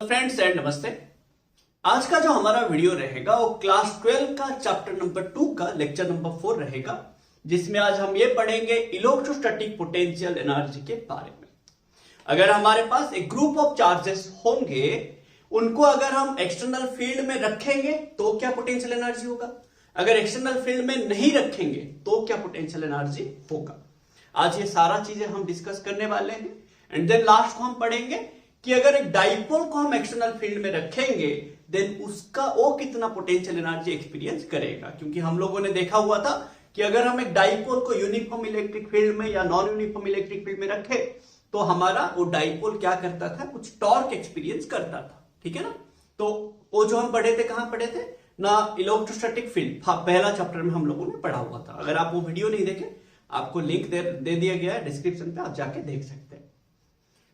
Friends and नमस्ते। आज का जो हमारा वीडियो रहेगा वो क्लास 12 का चैप्टर नंबर 2 का लेक्चर नंबर 4 रहेगा, जिसमें आज हम ये पढ़ेंगे इलेक्ट्रोस्टैटिक पोटेंशियल एनर्जी के बारे में। अगर हमारे पास एक ग्रुप ऑफ चार्जेस होंगे, उनको अगर हम एक्सटर्नल फील्ड में रखेंगे तो क्या पोटेंशियल एनर्जी होगा, अगर एक्सटर्नल फील्ड में नहीं रखेंगे तो क्या पोटेंशियल एनर्जी होगा। आज ये सारा चीजें हम डिस्कस करने वाले हैं एंड देन लास्ट को हम पढ़ेंगे कि अगर एक डाइपोल को हम एक्सटर्नल फील्ड में रखेंगे देन उसका वो कितना पोटेंशियल एनर्जी एक्सपीरियंस करेगा। क्योंकि हम लोगों ने देखा हुआ था कि अगर हम एक डाइपोल को यूनिफॉर्म इलेक्ट्रिक फील्ड में या नॉन यूनिफॉर्म इलेक्ट्रिक फील्ड में रखे तो हमारा वो डाइपोल क्या करता था, कुछ टॉर्क एक्सपीरियंस करता था। ठीक है ना। तो वो जो हम पढ़े थे, कहां पढ़े थे ना, इलेक्ट्रोस्टैटिक फील्ड पहला चैप्टर में हम लोगों ने पढ़ा हुआ था। अगर आप वो वीडियो नहीं देखे, आपको लिंक दे दिया गया है डिस्क्रिप्शन पे, आप जाके देख सकते हैं।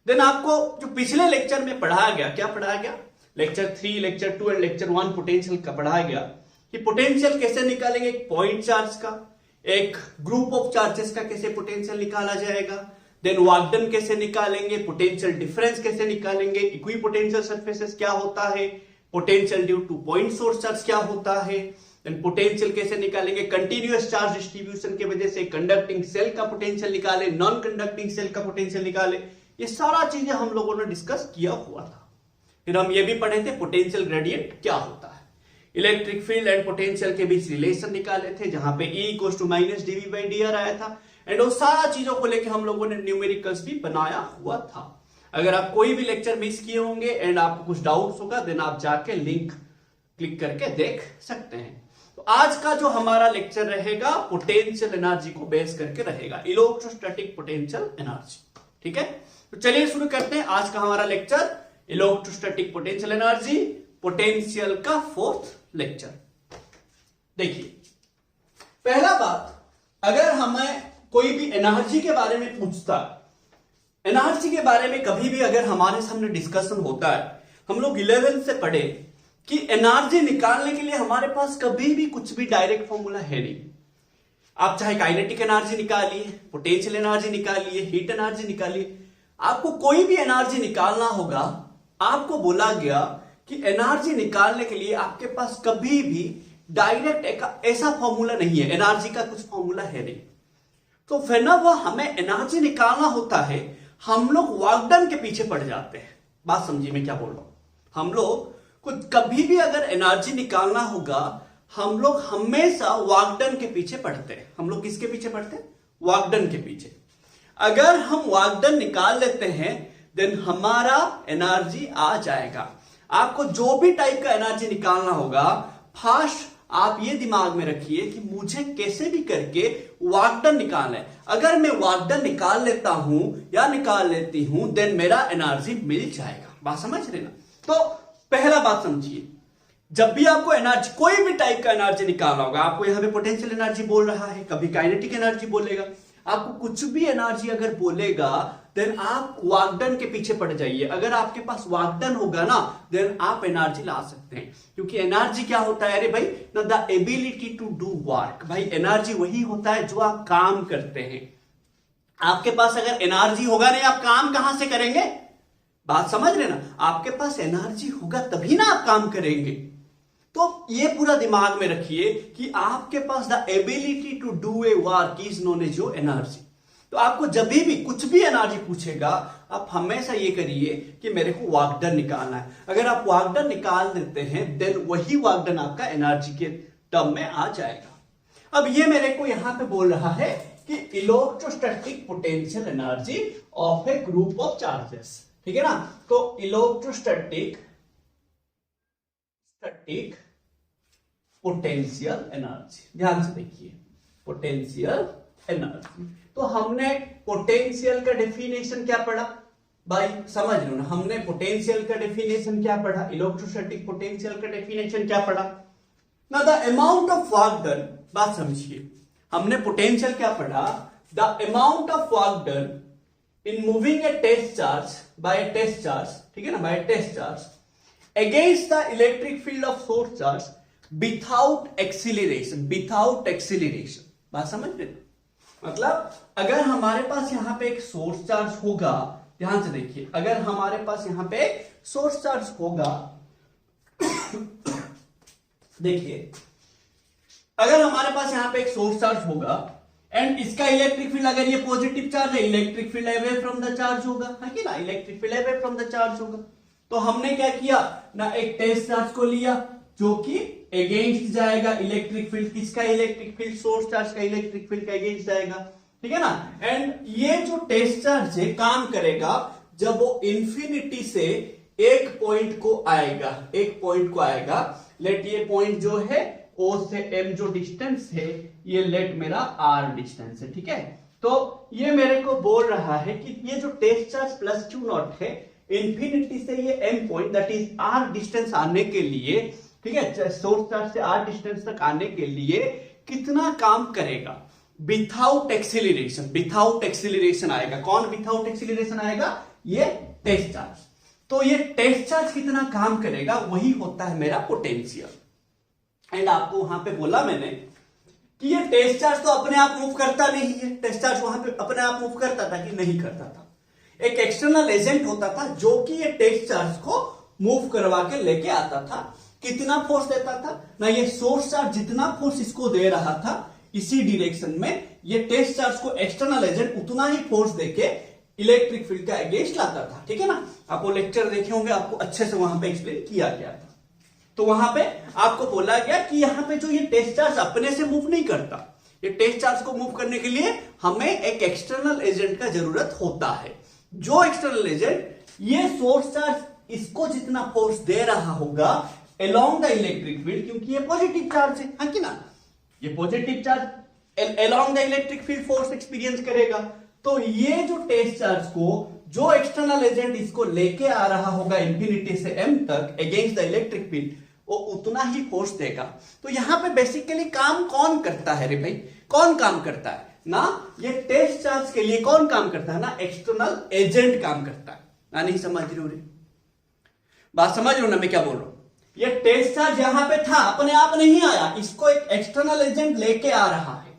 देन आपको जो पिछले लेक्चर में पढ़ाया गया, क्या पढ़ाया गया, lecture 3, lecture 2 and lecture 1 potential का पढ़ाया गया कि पोटेंशियल कैसे निकालेंगे, एक पॉइंट चार्ज का, एक ग्रुप ऑफ चार्जेस का कैसे पोटेंशियल निकाला जाएगा, देन वर्क डन कैसे निकालेंगे, पोटेंशियल डिफरेंस कैसे निकालेंगे, इक्वी पोटेंशियल सरफेसेस क्या होता है, potential due two point source charge क्या होता है, देन पोटेंशियल कैसे निकालेंगे, कंटिन्यूअस चार्ज डिस्ट्रीब्यूशन की वजह से कंडक्टिंग सेल का पोटेंशियल निकाले, नॉन कंडक्टिंग सेल का पोटेंशियल निकाले। ये सारा चीजें हम लोगों ने डिस्कस किया हुआ था। फिर हम ये भी पढ़े थे पोटेंशियल ग्रेडियंट क्या होता है, इलेक्ट्रिक फील्ड एंड पोटेंशियल के बीच रिलेशन निकाले थे, जहां पे E = -dV/dr आया था एंड वो सारा चीजों को लेके हम लोगों ने न्यूमेरिकल्स भी बनाया हुआ था। अगर आप कोई भी लेक्चर मिस किए होंगे एंड आपको कुछ डाउट्स होगा देन आप जाके लिंक क्लिक करके देख सकते हैं। तो आज का जो हमारा लेक्चर रहेगा पोटेंशियल एनर्जी को बेस करके रहेगा, इलेक्ट्रोस्टैटिक पोटेंशियल एनर्जी। ठीक है, तो चलिए शुरू करते हैं आज का हमारा lecture electrostatic potential energy, potential का 4th लेक्चर। देखिए, पहला बात, अगर हमें कोई भी एनर्जी के बारे में पूछता, एनर्जी के बारे में कभी भी अगर हमारे सामने डिस्कशन होता है, हम लोग 11th से पढ़े कि एनर्जी निकालने के लिए हमारे पास कभी भी कुछ भी डायरेक्ट फॉर्मूला है नहीं। आप चाहे काइनेटिक एनर्जी निकालिए, पोटेंशियल एनर्जी निकालिए, हीट एनर्जी निकालिए, आपको कोई भी एनर्जी निकालना होगा, आपको बोला गया कि एनर्जी निकालने के लिए आपके पास कभी भी डायरेक्ट एक ऐसा फॉर्मूला नहीं है, एनर्जी का कुछ फॉर्मूला है नहीं। तो फिर ना वो हमें एनर्जी निकालना होता है, हम लोग वर्क डन के पीछे पड़ जाते हैं। बात समझिए मैं क्या बोल रहा हूं। हम लोग कुछ कभी भी अगर एनर्जी निकालना होगा, हम लोग हमेशा वर्क डन के पीछे पड़ते हैं। हम लोग किसके पीछे पड़ते हैं? वर्क डन के पीछे। अगर हम वर्क डन निकाल लेते हैं देन हमारा एनर्जी आ जाएगा। आपको जो भी टाइप का एनर्जी निकालना होगा, फर्स्ट आप ये दिमाग में रखिए कि मुझे कैसे भी करके वर्क डन निकालना है। अगर मैं वर्क डन निकाल लेता हूं या निकाल लेती हूं देन मेरा एनर्जी मिल जाएगा। बात समझ रहे ना। तो पहला बात समझिए, जब भी आपको एनर्जी, कोई भी टाइप का एनर्जी निकालना होगा, आपको यहां पे पोटेंशियल एनर्जी बोल रहा है, कभी काइनेटिक एनर्जी बोलेगा, आपको कुछ भी एनर्जी अगर बोलेगा देन आप वर्क डन के पीछे पड़ जाइए। अगर आपके पास वर्क डन होगा ना देन आप एनर्जी ला सकते हैं। क्योंकि एनर्जी क्या होता है, अरे भाई ना, the ability to do work. भाई एनर्जी वही होता है जो आप काम करते हैं। आपके पास अगर एनर्जी होगा नहीं, आप काम कहां से करेंगे? बात समझ रहे ना। आपके पास एनर्जी होगा तभी ना आप काम करेंगे। तो ये पूरा दिमाग में रखिए कि आपके पास the ability to do a work is known as your energy. तो आपको जब भी कुछ भी एनर्जी पूछेगा, आप हमेशा ये करिए कि मेरे को वर्क डन निकालना है। अगर आप वर्क डन निकाल देते हैं देन वही वर्क डन आपका एनर्जी के टर्म में आ जाएगा। अब ये मेरे को यहां पे बोल रहा है कि electrostatic potential energy of A group of charges. ठीक है ना। तो इलेक्ट्रोस्टैटिक पोटेंशियल एनर्जी, ध्यान से देखिए, पोटेंशियल एनर्जी। तो हमने पोटेंशियल का डेफिनेशन क्या पढ़ा भाई, समझ लो ना। हमने पोटेंशियल का डेफिनेशन क्या पढ़ा, इलेक्ट्रोस्टैटिक पोटेंशियल का डेफिनेशन क्या पढ़ा ना, the amount of work done. बात समझिए, हमने पोटेंशियल क्या पढ़ा, the amount of work done in moving a test charge by a test charge, ठीक है ना, by a test charge against the electric field of source charge without acceleration, without acceleration। बात समझ रहे? मतलब अगर हमारे पास यहां पे एक सोर्स चार्ज होगा, ध्यान से देखिए, अगर हमारे पास यहां पे सोर्स चार्ज होगा, देखिए अगर हमारे पास यहां पे एक सोर्स चार्ज होगा एंड इसका इलेक्ट्रिक फील्ड, अगर ये पॉजिटिव चार्ज है, electric field away from the charge होगा, है कि ना, electric field away from the charge होगा। तो हमने क्या किया ना, एक टेस्ट चार्ज को लिया जो कि अगेंस्ट जाएगा इलेक्ट्रिक फील्ड, किसका इलेक्ट्रिक फील्ड, सोर्स चार्ज का इलेक्ट्रिक फील्ड का अगेंस्ट जाएगा, ठीक है ना। एंड ये जो टेस्ट चार्ज है काम करेगा जब वो इंफिनिटी से एक पॉइंट को आएगा, एक पॉइंट को आएगा। लेट ये पॉइंट जो है O से M जो डिस्टेंस है, ये लेट मेरा R डिस्टेंस है, ठीक है। तो ये मेरे को बोल रहा है कि ये जो test charge plus Q naught है, इंफिनिटी से ये M point that is R distance आने के लिए, ठीक है, सोर्स चार्ज से R डिस्टेंस तक आने के लिए कितना काम करेगा विथआउट एक्सीलरेशन, विथआउट एक्सीलरेशन आएगा। कौन विथआउट एक्सीलरेशन आएगा, ये टेस्ट चार्ज। तो ये टेस्ट चार्ज कितना काम करेगा, वही होता है मेरा पोटेंशियल। एंड आपको वहां पे बोला मैंने कि ये टेस्ट चार्ज तो अपने आप मूव करता नहीं है, टेस्ट चार्ज वहां पे अपने आप मूव करता था कि नहीं करता था, एक एक्सटर्नल एजेंट होता था जो कि ये टेस्ट चार्ज को मूव करवा के लेके आता था। कितना फोर्स देता था ना, ये सोर्स चार्ज जितना फोर्स इसको दे रहा था इसी डायरेक्शन में, ये टेस्ट चार्ज को एक्सटर्नल एजेंट उतना ही फोर्स देके इलेक्ट्रिक फील्ड का अगेंस्ट लाता था, ठीक है ना। आप वो लेक्चर देखे होंगे, आपको अच्छे से वहां पे एक्सप्लेन किया गया था। तो वहां पे आपको बोला गया कि यहां पे जो ये टेस्ट चार्ज अपने से मूव नहीं करता, ये टेस्ट चार्ज को मूव करने के लिए हमें एक एक्सटर्नल एजेंट का जरूरत होता है। जो एक्सटर्नल एजेंट ये सोर्स चार्ज इसको जितना फोर्स दे रहा होगा अलोंग द इलेक्ट्रिक फील्ड, क्योंकि ये पॉजिटिव चार्ज है कि ना, ये positive charge along the electric field force experience करेगा। तो ये जो टेस्ट चार्ज को जो एक्सटर्नल एजेंट इसको लेके आ रहा होगा इंफिनिटी से M तक अगेंस्ट द इलेक्ट्रिक फील्ड, वो उतना ही फोर्स देगा। तो यहां पे बेसिकली काम कौन करता है रे भाई, कौन काम करता है ना, ये टेस्ट चार्ज के लिए कौन काम करता है ना, एक्सटर्नल एजेंट काम करता है ना। नहीं समझ रहे हो रे, बात समझ रहे हो ना मैं क्या बोल रहा हूं। ये टेस्ट चार्ज यहां पे था, अपने आप नहीं आया, इसको एक एक्सटर्नल एजेंट लेके आ रहा है।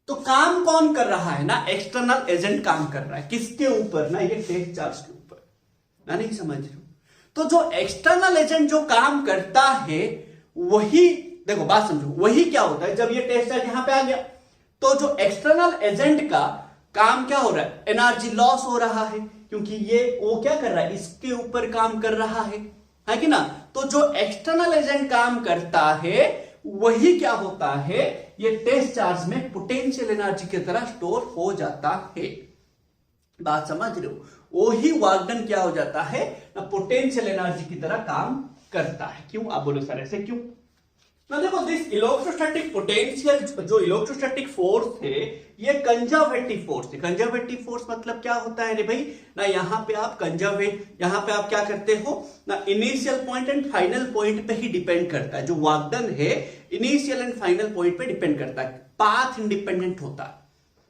तो काम कौन कर रहा है ना, एक्सटर्नल एजेंट काम कर रहा है, किसके ऊपर ना, ये टेस्ट चार्ज के ऊपर ना। नहीं समझ रहे हो। तो जो एक्सटर्नल एजेंट जो काम करता है वही, देखो बात समझो, वही क्या होता है जब ये टेस्ट चार्ज यहां पे आ गया, तो जो एक्सटर्नल एजेंट का काम क्या हो रहा है, एनर्जी लॉस हो रहा है, क्योंकि ये वो क्या कर रहा है, इसके ऊपर काम कर रहा है कि ना। तो जो एक्सटर्नल एजेंट काम करता है वही क्या होता है, ये टेस्ट चार्ज में पोटेंशियल एनर्जी की तरह स्टोर हो जाता है। बात समझ रहे हो, वही वर्क डन क्या हो जाता है ना, पोटेंशियल एनर्जी की तरह काम करता है। क्यों, आप बोलो सर ऐसे क्यों ना। देखो दिस इलेक्ट्रोस्टैटिक पोटेंशियल, जो इलेक्ट्रोस्टैटिक फोर्स है ये कंजर्वेटिव फोर्स है। कंजर्वेटिव फोर्स मतलब क्या होता है रे भाई ना, यहां पे आप यहां पे आप क्या करते हो ना, initial point and final point पे ही डिपेंड करता है। जो वर्क डन है इनिशियल एंड फाइनल पॉइंट पे डिपेंड करता है, पाथ इंडिपेंडेंट होता है।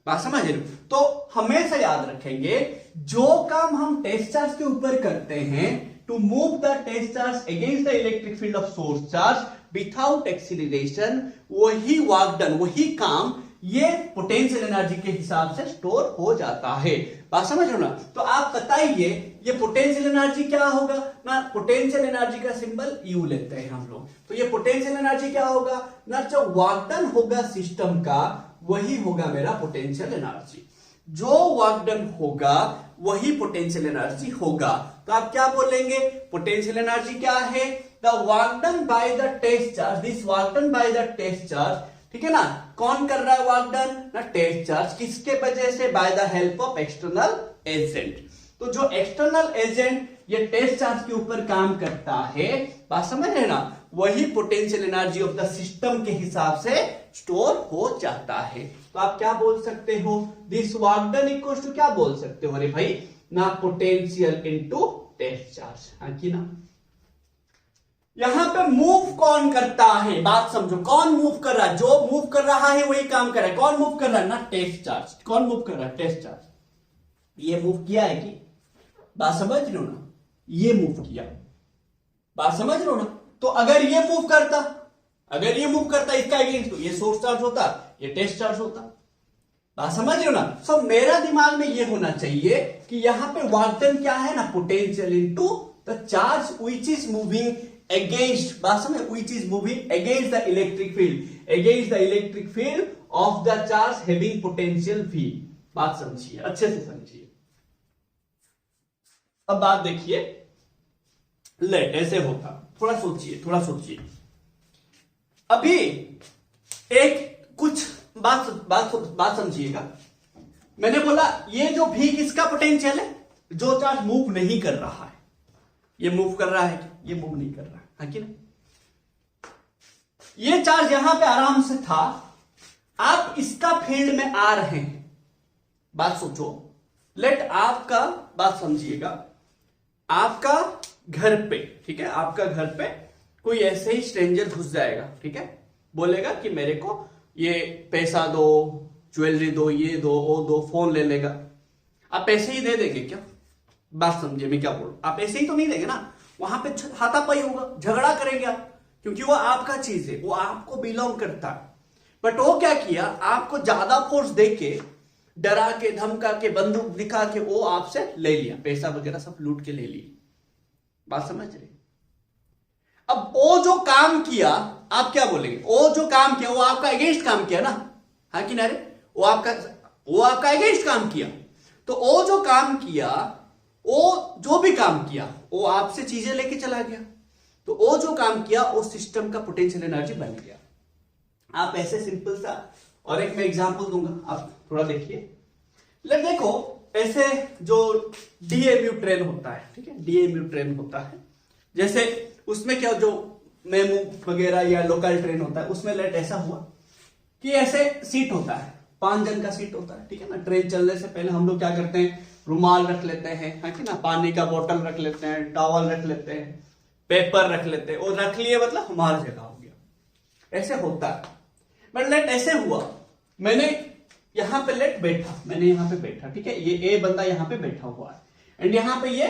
बात समझ रहे हो। तो हमेशा याद रखेंगे जो काम हम टेस्ट चार्ज के ऊपर करते हैं, to move the test charge against the electric field of source charge without acceleration, वही वर्क डन, वही काम ये पोटेंशियल एनर्जी के हिसाब से स्टोर हो जाता है। बात समझ रहे हो ना। तो आप बताइए ये पोटेंशियल एनर्जी क्या होगा ना, पोटेंशियल एनर्जी का सिंबल U लेते हैं हम लोग। तो ये पोटेंशियल एनर्जी क्या होगा ना, जो वर्क डन होगा सिस्टम का वही होगा मेरा पोटेंशियल एनर्जी। जो वर्क डन होगा वही पोटेंशियल एनर्जी होगा। तो आप क्या बोलेंगे, पोटेंशियल एनर्जी क्या है, the work done by the test charge, this work done by the test charge, ठीक है ना। कौन कर रहा है वर्क डन ना, टेस्ट चार्ज, किसके वजह से, by the help of external agent. तो जो एक्सटर्नल एजेंट ये टेस्ट चार्ज के ऊपर काम करता है, बात समझ रहे ना, वही potential energy of the system के हिसाब से स्टोर हो जाता है। तो आप क्या बोल सकते हो, this work done equals to क्या बोल सकते हो अरे भाई ना, पोटेंशियल इनटू टेस्ट चार्ज, हाँ कि ना। यहां पे मूव कौन करता है, बात समझो, कौन मूव कर रहा है, जो मूव कर रहा है वही काम कर रहा है। कौन मूव कर रहा है ना, टेस्ट चार्ज। कौन मूव कर रहा है, टेस्ट चार्ज। ये मूव किया है कि, बात समझ रहे हो ना, ये मूव किया, बात समझ रहे हो ना। तो अगर ये मूव करता, अगर ये मूव करता इसका अगेंस्ट, तो ये सोर्स चार्ज होता, ये टेस्ट चार्ज होता। बात समझ रहे हो ना। सो मेरा दिमाग में ये होना चाहिए कि यहां पे वर्क डन क्या है ना, potential into the charge which is moving against, बात समझे, which is moving against the electric field, against the electric field of the charge having potential V। बात समझिए, अच्छे से समझिए। अब बात देखिए, लेट ऐसे होता, थोड़ा सोचिए। अभी एक कुछ बात समझिएगा। मैंने बोला ये जो V किसका पोटेंशियल है, जो चार्ज मूव नहीं कर रहा है। ये मूव कर रहा है, ये मूव नहीं कर रहा है कि नहीं। ये चार्ज यहां पे आराम से था, आप इसका फील्ड में आ रहे हैं। बात सोचो, लेट आपका, बात समझिएगा, आपका घर पे, ठीक है, आपका घर पे कोई ऐसे ही स्ट्रेंजर घुस जाएगा, ठीक है, बोलेगा कि मेरे को ये पैसा दो, ज्वेलरी दो, ये दो, वो दो, फोन ले लेगा। आप ऐसे ही दे देंगे क्या? बात समझिए मैं क्या बोल रहा हूं, आप ऐसे ही तो नहीं देंगे ना, वहां पे हाथापाई होगा, झगड़ा करेंगे आप, क्योंकि वो आपका चीज है, वो आपको बिलोंग करता है। बट वो क्या किया, आपको ज्यादा फोर्स देके, डरा के, धमका के, बंदूक दिखा के वो आपसे ले लिया, पैसा वगैरह सब लूट के ले लिया। बात समझ रहे? अब वो जो काम किया, आप क्या बोलेंगे, वो जो काम किया वो आपका अगेंस्ट काम किया ना, हाँ कि नहीं? वो आपका अगेंस्ट काम किया। तो वो जो काम किया, वो जो भी काम किया, वो आपसे चीजें लेके चला गया। तो वो जो काम किया, वो सिस्टम का पोटेंशियल एनर्जी बन गया। आप ऐसे सिंपल सा, और एक मैं एग्जांपल दूंगा, आप थोड़ा देखिए। देखो, ऐसे जो डीएमयू ट्रेन होता है, ठीक है, डीएमयू ट्रेन होता है, जैसे उसमें क्या, जो मेमू वगैरह या लोकल ट्रेन होता है, उसमें लेट ऐसा हुआ कि ऐसे सीट होता है, 5 जन का सीट होता है, ठीक है ना। ट्रेन चलने से पहले हम लोग क्या करते हैं, रुमाल रख लेते हैं, है कि ना, पानी का बोतल रख लेते हैं, टॉवल रख लेते हैं, पेपर रख लेते हैं, और रख लिए मतलब हमारा जगह हो गया। ऐसे होता है। बट लेट ऐसे हुआ, मैंने यहां पे लेट बैठा, मैंने यहां पे बैठा, ठीक है, ये ए बंदा यहां पे बैठा हुआ है, एंड यहां पे ये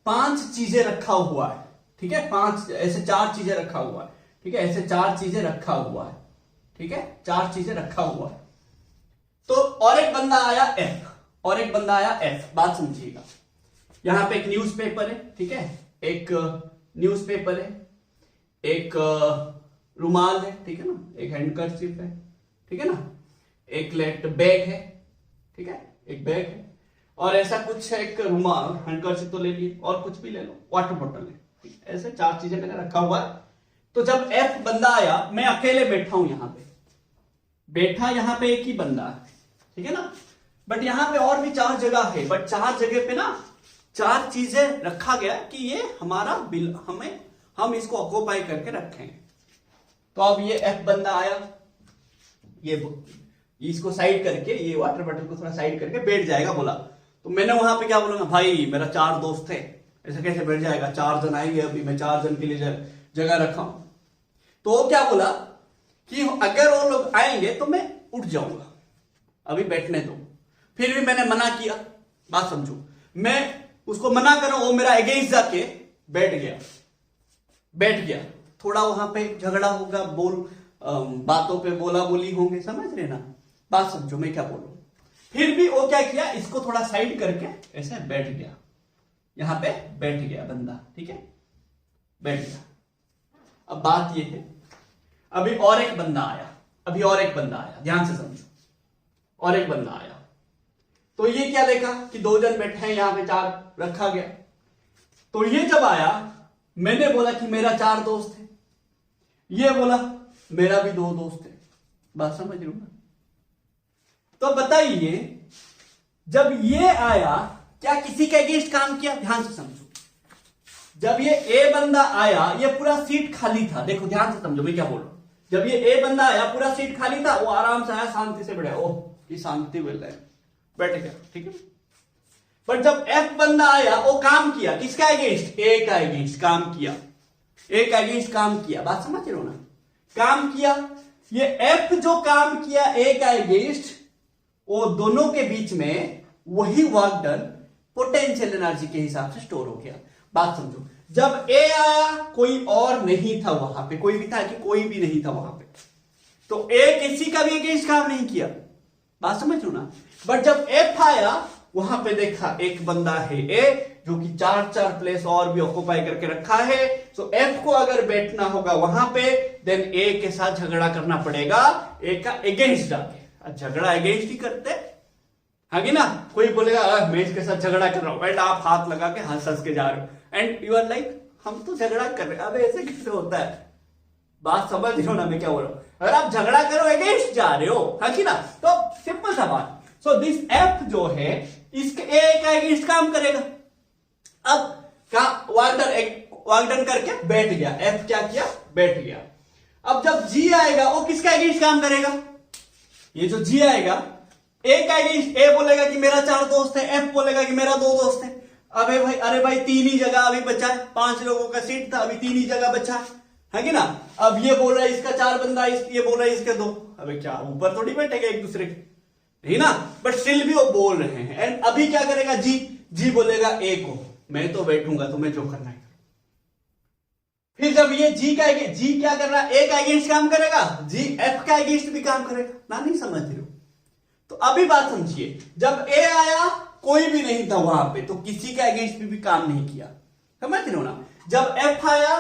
5 चीजें रखा हुआ है, ठीक है, 5 ऐसे 4 चीजें रखा हुआ है, ठीक है, ऐसे 4 चीजें रखा हुआ है, ठीक है, 4 चीजें रखा हुआ है। तो और एक बंदा आया एफ, और एक बंदा आया एफ। बात समझिएगा, यहां पे एक न्यूज़पेपर है, ठीक है, एक न्यूज़पेपर है, एक रुमाल है, ठीक है ना, एक हैंडकरचिप है, ठीक है ना, एक लेट बैग है, ठीक है, एक बैग है, और ऐसा कुछ है, एक रुमाल, हैंडकरचिप तो ले लिए, और कुछ भी ले लो, वाटर बोतल है, ठीक है, ऐसे 4 चीजें मैंने रखा हुआ है। तो जब एफ बंदा आया, मैं अकेले बैठा हूं, यहां पे बैठा, यहां पे एक ही बंदा है, ठीक है ना, बट यहां पे और भी 4 जगह है, बट 4 जगह पे ना 4 चीजें रखा गया कि ये हमारा बिल, हम इसको ऑक्यूपाई करके रखें। तो अब ये एफ बंदा आया, ये इसको साइड करके, ये वाटर बॉटल को थोड़ा साइड करके बैठ जाएगा, बोला। तो मैंने वहां पे क्या बोलूंगा, भाई मेरा 4 दोस्त है, ऐसे कैसे बैठ जाएगा, 4 जन आएंगे, अभी मैं 4 जन के लिए जगह रखा हूं। तो वो क्या बोला कि अगर वो लोग आएंगे तो मैं उठ जाऊंगा, अभी बैठने दो। फिर भी मैंने मना किया, बात समझो, मैं उसको मना कर रहा हूं, वो मेरा अगेंस्ट जाके बैठ गया। थोड़ा वहां पे झगड़ा होगा, बातों पे बोला बोली होंगे, समझ रहे ना, बात समझो मैं क्या बोलूं। फिर भी वो क्या किया, इसको थोड़ा साइड करके ऐसे बैठ गया, यहां पे बैठ गया बंदा, ठीक है, बैठ गया। अब बात ये है, अभी और एक बंदा आया, ध्यान से समझो, और एक बंदा आया। तो ये क्या देखा कि 2 जन बैठे हैं, यहां पे 4 रखा गया। तो ये जब आया, मैंने बोला कि मेरा 4 दोस्त है, ये बोला मेरा भी 2 दोस्त है। बात समझ रहे हो ना? तो बताइए, जब ये आया, क्या किसी के अगेंस्ट काम किया? ध्यान से समझो, जब ये ए बंदा आया, ये पूरा सीट खाली था, देखो ध्यान से समझो मैं क्या बोल रहा हूं। जब ये ए बंदा आया, पूरा सीट खाली था, वो आराम से आया, शांति से बैठा, ओह ये शांति मिल रहा है, बैठ गया, ठीक है। पर जब एफ बंदा आया, वो काम किया, किसका अगेंस्ट? ए का अगेंस्ट काम किया, ए का अगेंस्ट काम किया। बात समझ रहे हो ना, काम किया। ये एफ जो काम किया ए का अगेंस्ट, वो दोनों के बीच में वही वर्क डन पोटेंशियल एनर्जी के हिसाब से स्टोर हो गया। बात समझो, जब ए आया कोई और नहीं था वहां पे, कोई भी था कि कोई भी नहीं था वहां पे, तो ए किसी का भी अगेंस्ट काम नहीं किया। बात समझ लो ना। बट जब एफ आया, वहां पे देखा एक बंदा है ए जो कि 4 प्लेस और भी ऑक्युपाई करके रखा है। सो एफ को अगर बैठना होगा वहां पे, देन ए के साथ झगड़ा करना पड़ेगा ए का अगेंस्ट जाके। झगड़ा अगेंस्ट ही करते है कि ना, कोई बोलेगा मैं इसके साथ झगड़ा कर रहा हूं, एंड आप हाथ लगा के हंस हंस के जा रहे हो एंड यू आर लाइक हम तो झगड़ा कर रहे हैं। अब ऐसे कैसे होता है, बात समझ रहे हो ना मैं क्या बोल रहा हूं। अगर आप झगड़ा करो अगेंस्ट जा रहे हो, है कि ना, तो सिंपल सा बात। सो दिस एफ जो है इसके ए का अगेंस्ट काम करेगा। अब क्या वागडन करके बैठ गया, एफ क्या किया, बैठ गया। अब जब जी आएगा वो किसका अगेंस्ट काम करेगा, ये जो जी आएगा ए का अगेंस्ट। ए बोलेगा कि मेरा 4 दोस्त है, एफ बोलेगा कि मेरा 2 दोस्त है। अरे भाई 3 ही जगह अभी बचा है, 5 लोगों का सीट था, अभी 3 ही जगह बचा है कि ना। अब ये बोल रहा है इसका 4 बंदा, ये बोल रहा है इसके 2। अबे क्या ऊपर थोड़ी बैठेगा एक दूसरे के, है ना, बट स्टिल भी वो बोल रहे हैं। एंड अभी क्या करेगा जी बोलेगा ए को मैं तो बैठूंगा, तुम्हें जो करना है। फिर जब ये जी क्या कर रहा है, ए का अगेंस्ट काम करेगा, जी एफ का अगेंस्ट भी काम करेगा ना, नहीं समझ रहे हो। तो अभी बात समझिए, जब ए आया कोई भी नहीं था वहां पे, तो किसी का अगेंस्ट भी काम नहीं किया, समझ रहे हो ना। जब एफ आया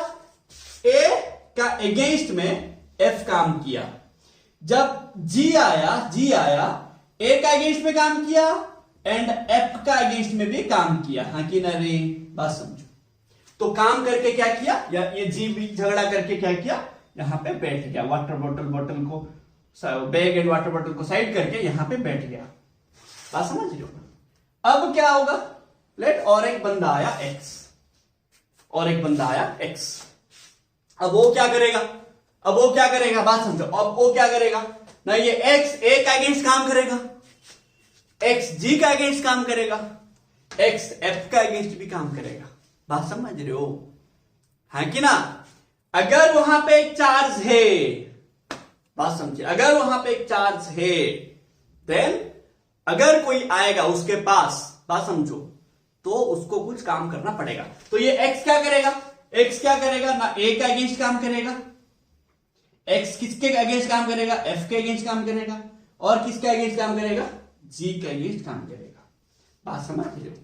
ए का अगेंस्ट में एफ काम किया। जब जी आया ए का अगेंस्ट में काम किया एंड एफ का अगेंस्ट में भी काम किया, हाँ कि ना रे, बात समझो। तो काम करके क्या किया, या ये जी भी झगड़ा करके क्या किया, यहां पे बैठ गया। वाटर बॉटल को, बैग एंड वाटर बॉटल को साइड करके यहां पे बैठ गया, बात समझ रहे हो। अब क्या होगा, लेट और एक बंदा आया एक्स, अब वो क्या करेगा, बात समझो। अब वो क्या करेगा ना, ये एक्स ए का अगेंस्ट काम करेगा, एक्स जी का अगेंस्ट काम करेगा, एक्स एफ का अगेंस्ट भी काम करेगा, बात समझ रहे हो, है कि ना। अगर वहां पे एक चार्ज है, बात समझिए, अगर वहां पे एक चार्ज है, देन अगर कोई आएगा उसके पास, बात समझो, तो उसको कुछ काम करना पड़ेगा। तो ये एक्स क्या करेगा ना, ए का अगेंस्ट काम करेगा। एक्स किसके अगेंस्ट काम करेगा, एफ के अगेंस्ट काम करेगा, और किसके अगेंस्ट काम करेगा, जी के अगेंस्ट काम करेगा, बात समझ रहे हो।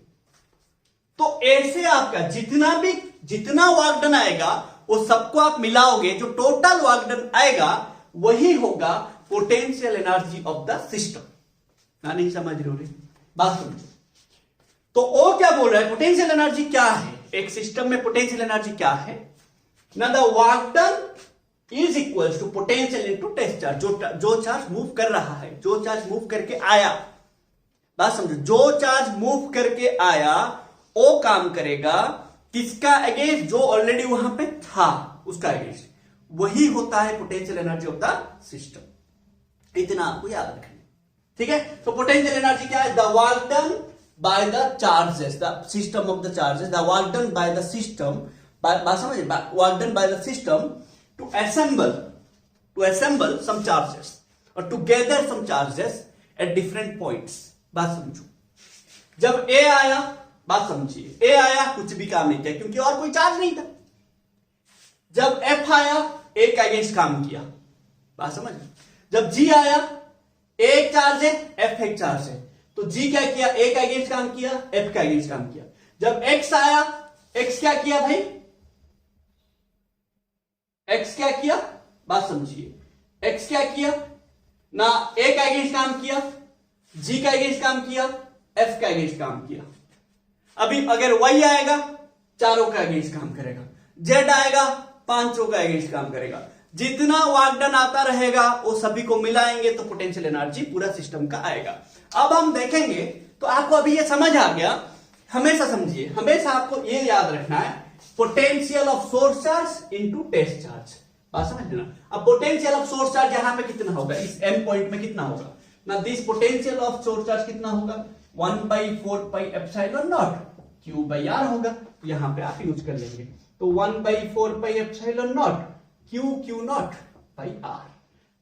तो ऐसे आपका जितना वागडन आएगा वो सबको आप मिलाओगे, जो टोटल वागडन आएगा वही होगा potential energy of the system, ना, नहीं समझ रहे हो रे, बात समझो। तो वो क्या बोल रहा है, पोटेंशियल एनर्जी क्या है, एक सिस्टम में पोटेंशियल एनर्जी क्या है ना, the work done is equal to potential into test charge. जो चार्ज मूव कर रहा है, जो चार्ज मूव करके आया, बात समझो, जो चार्ज मूव करके आया वो काम करेगा किसका अगेंस्ट, जो ऑलरेडी वहां पे था उसका अगेंस्ट, वही होता है potential energy of the system. इतना आपको याद रखना, ठीक है। तो पोटेंशियल एनर्जी क्या है, the work done by the charges, the system of the charges, the work done by the system, बात समझिए, work done by the system to assemble some charges or to gather some charges at different points, बात समझो। जब ए आया, बात समझिए, ए आया कुछ भी काम नहीं किया क्योंकि और कोई चार्ज नहीं था। जब एफ आया ए का अगेंस्ट काम किया, बात समझ। जब जी आया एक चार्ज है, एफ एक चार्ज है, तो जी क्या किया, ए का अगेंस्ट काम किया, एफ का अगेंस्ट काम किया। जब एक्स आया, एक्स क्या किया भाई, एक्स क्या किया, बात समझिए, एक्स क्या किया ना, ए का अगेंस्ट काम किया, जी का अगेंस्ट काम किया, एफ का अगेंस्ट काम किया। अभी अगर वाई आएगा 4 का अगेंस्ट काम करेगा, जेड आएगा 5 का अगेंस्ट काम करेगा। जितना वागडन आता रहेगा वो सभी को मिलाएंगे तो पोटेंशियल एनर्जी पूरा सिस्टम का आएगा। अब हम देखेंगे, तो आपको अभी ये समझ आ गया। हमेशा समझिए, हमेशा आपको ये याद रखना है, potential of source charge into test charge, बात समझ लेना। अब पोटेंशियल ऑफ सोर्स चार्ज यहां पे कितना होगा, इस एम पॉइंट में कितना होगा ना, this potential of source charge कितना होगा, 1/4 एप्सिलॉन नॉट Q/R होगा, यहां पे आप यूज कर लेंगे। तो 1/4 epsilon naught Q naught by R,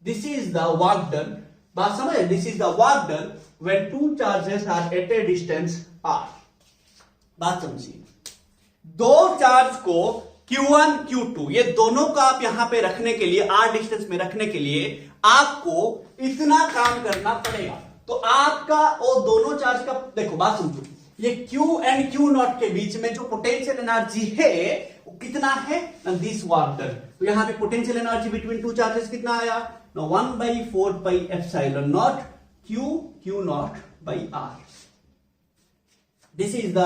this is the work done, बात समझ, this is the work done when 2 charges are at a distance R, बात समझिए। 2 चार्ज को Q1 Q2 ये दोनों को आप यहां पे रखने के लिए, R डिस्टेंस में रखने के लिए आपको इतना काम करना पड़ेगा, तो आपका वो दोनों चार्ज का, देखो बात समझो, ये Q एंड Q नॉट के बीच में जो पोटेंशियल एनर्जी है वो कितना है, दिस वर्क डन। तो यहां पे potential energy between two charges कितना आया, 1/4 pi epsilon naught Q naught by R। This is the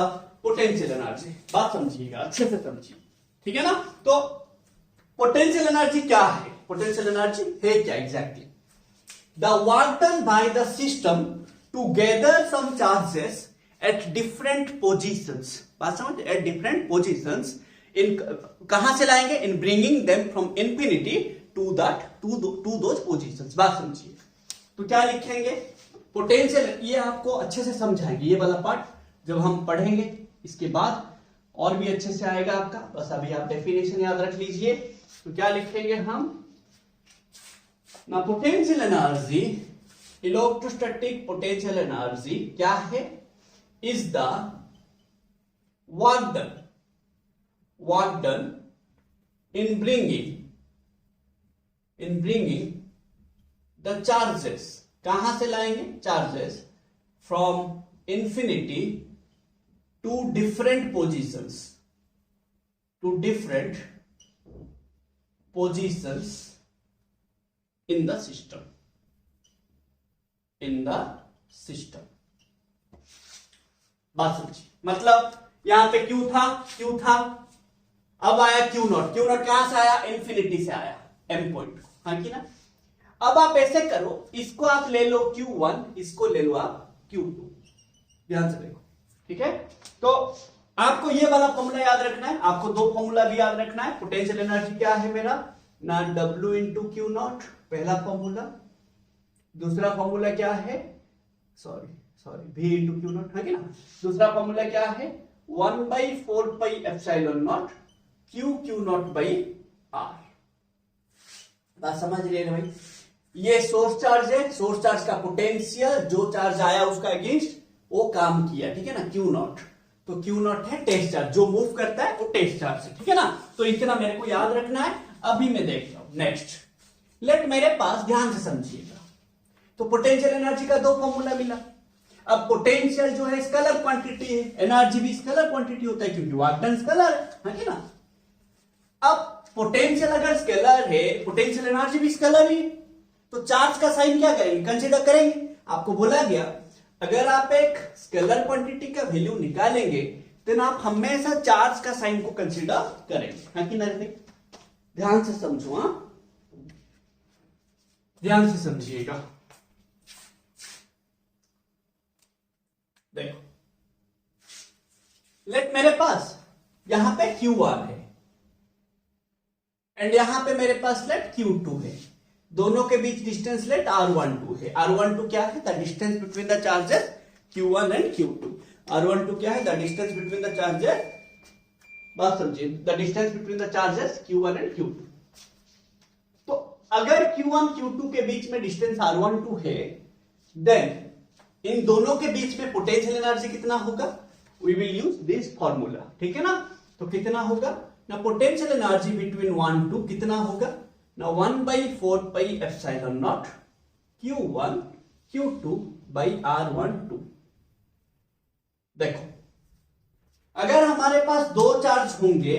potential energy. बात समझिएगा, अच्छे से समझिए, ठीक है ना। तो पोटेंशियल एनर्जी क्या है, पोटेंशियल एनर्जी है क्या exactly, the work done by the system to gather some charges at different positions. बात समझ, एट डिफरेंट पोजीशंस, इन कहां से लाएंगे, in bringing them from infinity to that to those positions. बात समझिए, तो क्या लिखेंगे पोटेंशियल, ये आपको अच्छे से समझाएंगे, ये वाला पार्ट जब हम पढ़ेंगे इसके बाद और भी अच्छे से आएगा आपका। बस अभी आप डेफिनेशन याद रख लीजिए। तो क्या लिखेंगे हम ना, potential energy, electrostatic potential energy क्या है, is the work done in bringing the charges, कहां से लाएंगे charges, from infinity to different positions in the system। बात समझिए, मतलब यहां पे Q था, अब आया Q नॉट कहां से आया, इंफिनिटी से आया, M पॉइंट, हाँ कि ना। अब आप ऐसे करो, इसको आप ले लो Q1, इसको ले लो आप Q2, ध्यान से देखो, ठीक है। तो आपको ये वाला फॉर्मूला याद रखना है, आपको दो फॉर्मूला भी याद रखना है। पोटेंशियल एनर्जी क्या है मेरा ना, W इंटू Q नॉट, पहला फॉर्मूला। दूसरा फॉर्मूला क्या है, sorry V into Q naught, है कि ना। दूसरा फॉर्मूला क्या है, 1/4 pi epsilon naught Q naught by R। बात समझ रहे हैं भाई, ये सोर्स चार्ज है, सोर्स चार्ज का पोटेंशियल, जो चार्ज आया उसका अगेंस्ट वो काम किया, ठीक है ना, Q नॉट। तो Q नॉट है टेस्ट चार्ज, जो मूव करता है वो टेस्ट चार्ज है, ठीक है ना। तो इतना मेरे को याद रखना है। अभी मैं देख रहा हूं नेक्स्ट, लेट मेरे पास ध्यान से समझिएगा, तो पोटेंशियल एनर्जी का दो फॉर्मूला मिला। अब पोटेंशियल जो है स्केलर क्वांटिटी है, एनर्जी भी स्केलर क्वांटिटी होता है क्योंकि वर्क डन स्केलर है ना। अब पोटेंशियल अगर स्केलर है, पोटेंशियल एनर्जी भी स्केलर ही, तो चार्ज का साइन क्या करेंगे, कंसीडर करेंगे। आपको बोला गया अगर आप एक स्केलर क्वांटिटी का वैल्यू निकालेंगे तो आप हमेशा चार्ज का साइन को कंसीडर करेंगे, हाँ कि नहीं। ध्यान से समझो, हाँ ध्यान से समझिएगा। देखो, लेट मेरे पास यहां पे Q1 है एंड यहां पे मेरे पास लेट Q2 है, दोनों के बीच डिस्टेंस लेट R12 है। R12 क्या है, the distance between the charges Q1 and Q2। R12 क्या है, the distance between the charges, बात समझिए, the distance between the charges Q1 and Q2। तो अगर Q1 Q2 के बीच में डिस्टेंस R12 है, देन इन दोनों के बीच में पोटेंशियल एनर्जी कितना होगा, we will use this formula, ठीक है ना। तो कितना होगा ना, पोटेंशियल एनर्जी बिटवीन 1 2 कितना होगा ना, 1/4 pi epsilon not Q1 Q2 by R12। देखो, अगर हमारे पास दो चार्ज होंगे,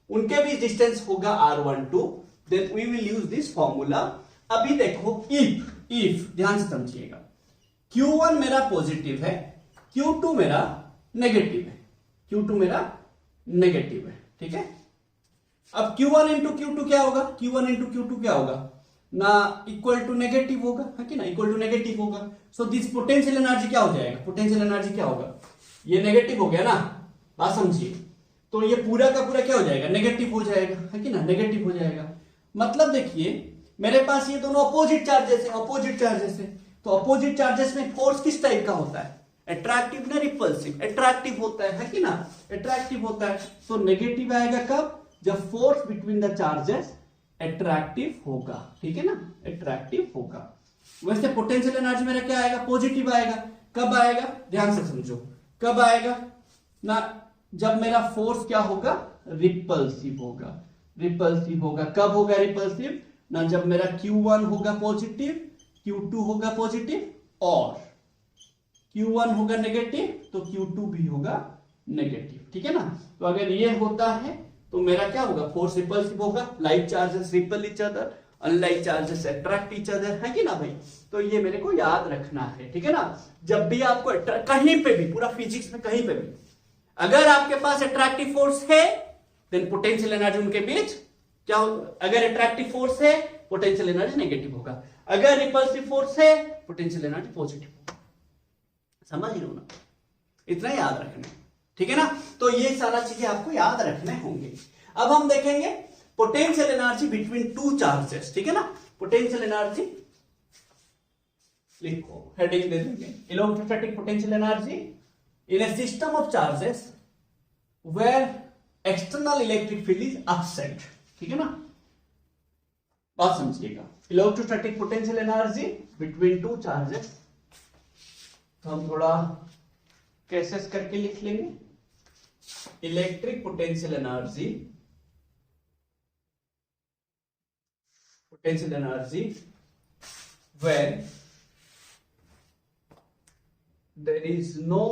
उनके बीच डिस्टेंस होगा R12, then we will use this formula. अभी देखो, इफ ध्यान से समझिएगा, Q1 मेरा पॉजिटिव है, Q2 मेरा नेगेटिव है, Q2 मेरा नेगेटिव है, ठीक है। अब Q1 इंटू Q2 क्या होगा, Q1 इंटू Q2 क्या होगा ना, इक्वल टू नेगेटिव होगा, है कि ना, इक्वल टू नेगेटिव होगा। सो दिस पोटेंशियल एनर्जी क्या हो जाएगा, पोटेंशियल एनर्जी क्या होगा, ये नेगेटिव हो गया ना, बात समझिए। तो ये पूरा का पूरा क्या हो जाएगा, नेगेटिव हो जाएगा, है कि ना, नेगेटिव हो जाएगा। मतलब देखिए, मेरे पास ये दोनों अपोजिट चार्जेस है, अपोजिट चार्जेस है। तो अपोजिट चार्जेस में फोर्स किस टाइप का होता है, अट्रैक्टिव ना रिपल्सिव, अट्रैक्टिव होता है कि ना, अट्रैक्टिव होता है। तो नेगेटिव आएगा कब, जब force between the charges attractive होगा, ठीक है ना, अट्रैक्टिव होगा। वैसे पोटेंशियल एनर्जी मेरा क्या आएगा, पॉजिटिव आएगा। कब आएगा, ध्यान से समझो, कब आएगा ना, जब मेरा फोर्स क्या होगा, रिपल्सिव होगा, रिपल्सिव होगा। कब होगा रिपल्सिव ना, जब मेरा Q1 होगा पॉजिटिव, Q2 होगा पॉजिटिव और Q1 होगा नेगेटिव तो Q2 भी होगा नेगेटिव, ठीक है ना। तो अगर ये होता है तो मेरा क्या होगा, फोर्स रिपल्सिव होगा, like charges ripple each other, unlike charges attract each other, है कि ना भाई। तो ये मेरे को याद रखना है, ठीक है ना। जब भी आपको कहीं पे भी, पूरा फिजिक्स में कहीं पे भी अगर आपके पास अट्रैक्टिव फोर्स है देन पोटेंशियल एनर्जी उनके बीच क्या हो, अगर अट्रैक्टिव फोर्स है पोटेंशियल एनर्जी नेगेटिव होगा, अगर रिपल्सिव फोर्स है पोटेंशियल एनर्जी पॉजिटिव होगा। समझ लो ना, इतना याद रखना, ठीक है ना। तो ये सारा चीजें आपको याद रखने होंगे। अब हम देखेंगे potential energy between two charges, ठीक है ना। पोटेंशियल एनर्जी लिखो, हेडिंग दे देंगे, electrostatic potential energy in a system of charges where external electric field is upset, ठीक है ना। बात समझिएगा, electrostatic potential energy between two charges, तो हम थोड़ा कैसेस करके लिख लेंगे। Electric potential energy when there is no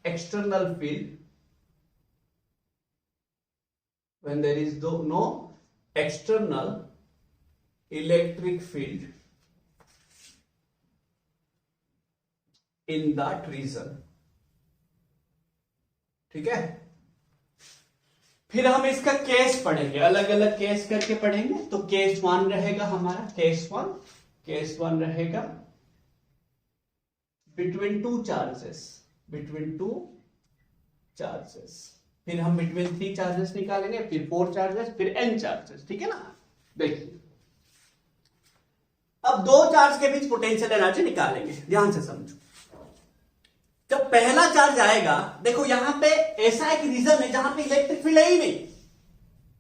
external field, when there is no external electric field in that region, ठीक है। फिर हम इसका केस पढ़ेंगे, अलग अलग केस करके पढ़ेंगे। तो केस 1 रहेगा हमारा, केस वन रहेगा बिटवीन टू चार्जेस, फिर हम बिटवीन 3 चार्जेस निकालेंगे, फिर 4 चार्जेस, फिर n चार्जेस, ठीक है ना। देखिए अब 2 चार्ज के बीच पोटेंशियल एनर्जी निकालेंगे, ध्यान से समझो। जब पहला चार्ज आएगा, देखो यहां पे ऐसा एक रीजन है जहां पे इलेक्ट्रिक फील्ड है ही नहीं,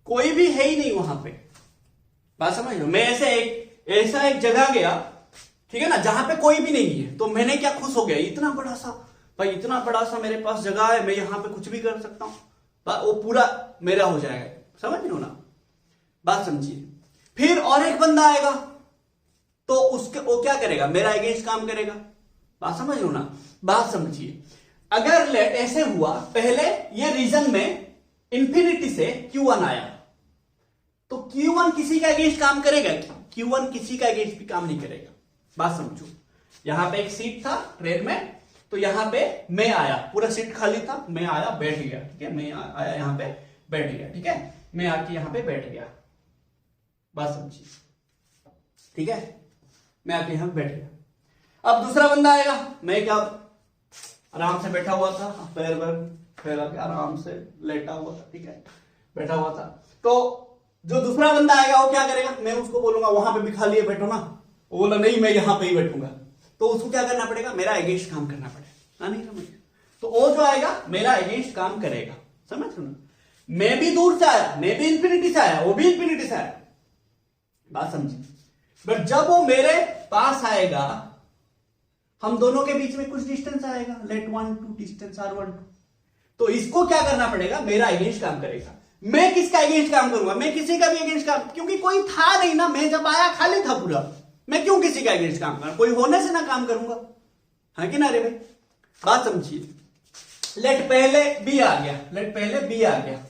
कोई भी है ही नहीं वहां पे, बात समझ लो। मैं ऐसा एक जगह गया, ठीक है ना, जहां पे कोई भी नहीं है, तो मैंने क्या खुश हो गया, इतना बड़ा सा भाई, इतना बड़ा सा मेरे पास जगह है, मैं यहां पे कुछ भी कर सकता हूं, वो पूरा मेरा हो जाएगा, समझ लो ना, बात समझिए। फिर और एक बंदा आएगा तो वो क्या करेगा, मेरा अगेंस्ट काम करेगा, बात समझ लो ना, बात समझिए। अगर लेट ऐसे हुआ, पहले ये रीजन में इंफिनिटी से Q1 आया, तो Q1 किसी का अगेंस्ट काम करेगा, Q1 किसी का अगेंस्ट भी काम नहीं करेगा, बात समझो। यहां पे एक सीट था ट्रेन में, तो यहां पे मैं आया, पूरा सीट खाली था, मैं आया बैठ गया, ठीक है, मैं आया यहां पे बैठ गया, ठीक है, मैं आके यहां पे बैठ गया, बात समझिए, ठीक है, मैं आके यहां बैठ गया। अब दूसरा बंदा आएगा, मैं क्या आराम से बैठा हुआ था, पैर फैला के आराम से लेटा हुआ था, ठीक है, बैठा हुआ था। तो जो दूसरा बंदा आएगा वो क्या करेगा, मैं उसको बोलूंगा वहां पे भी खाली है, बैठो ना, वो बोला नहीं मैं यहां पे ही बैठूंगा, तो उसको क्या करना पड़ेगा, मेरा अगेंस्ट काम करना पड़ेगा, नहीं समझ। तो वो जो आएगा मेरा अगेंस्ट काम करेगा, समझ ना। मैं भी दूर से आया, मैं भी इंफिनिटी से आया, वो भी इंफिनिटी से आया, बात समझी। बट जब वो मेरे पास आएगा, हम दोनों के बीच में कुछ डिस्टेंस आएगा, लेट 1 2 डिस्टेंस R1 2, तो इसको क्या करना पड़ेगा, मेरा अगेंस्ट काम करेगा। मैं किसका अगेंस्ट काम करूंगा, मैं किसी का भी अगेंस्ट काम, क्योंकि कोई था नहीं ना, मैं जब आया खाली था पूरा, मैं क्यों किसी का अगेंस्ट काम करूं, कोई होने से ना काम करूंगा, है कि ना रे भाई, बात समझिए। लेट पहले बी आ गया,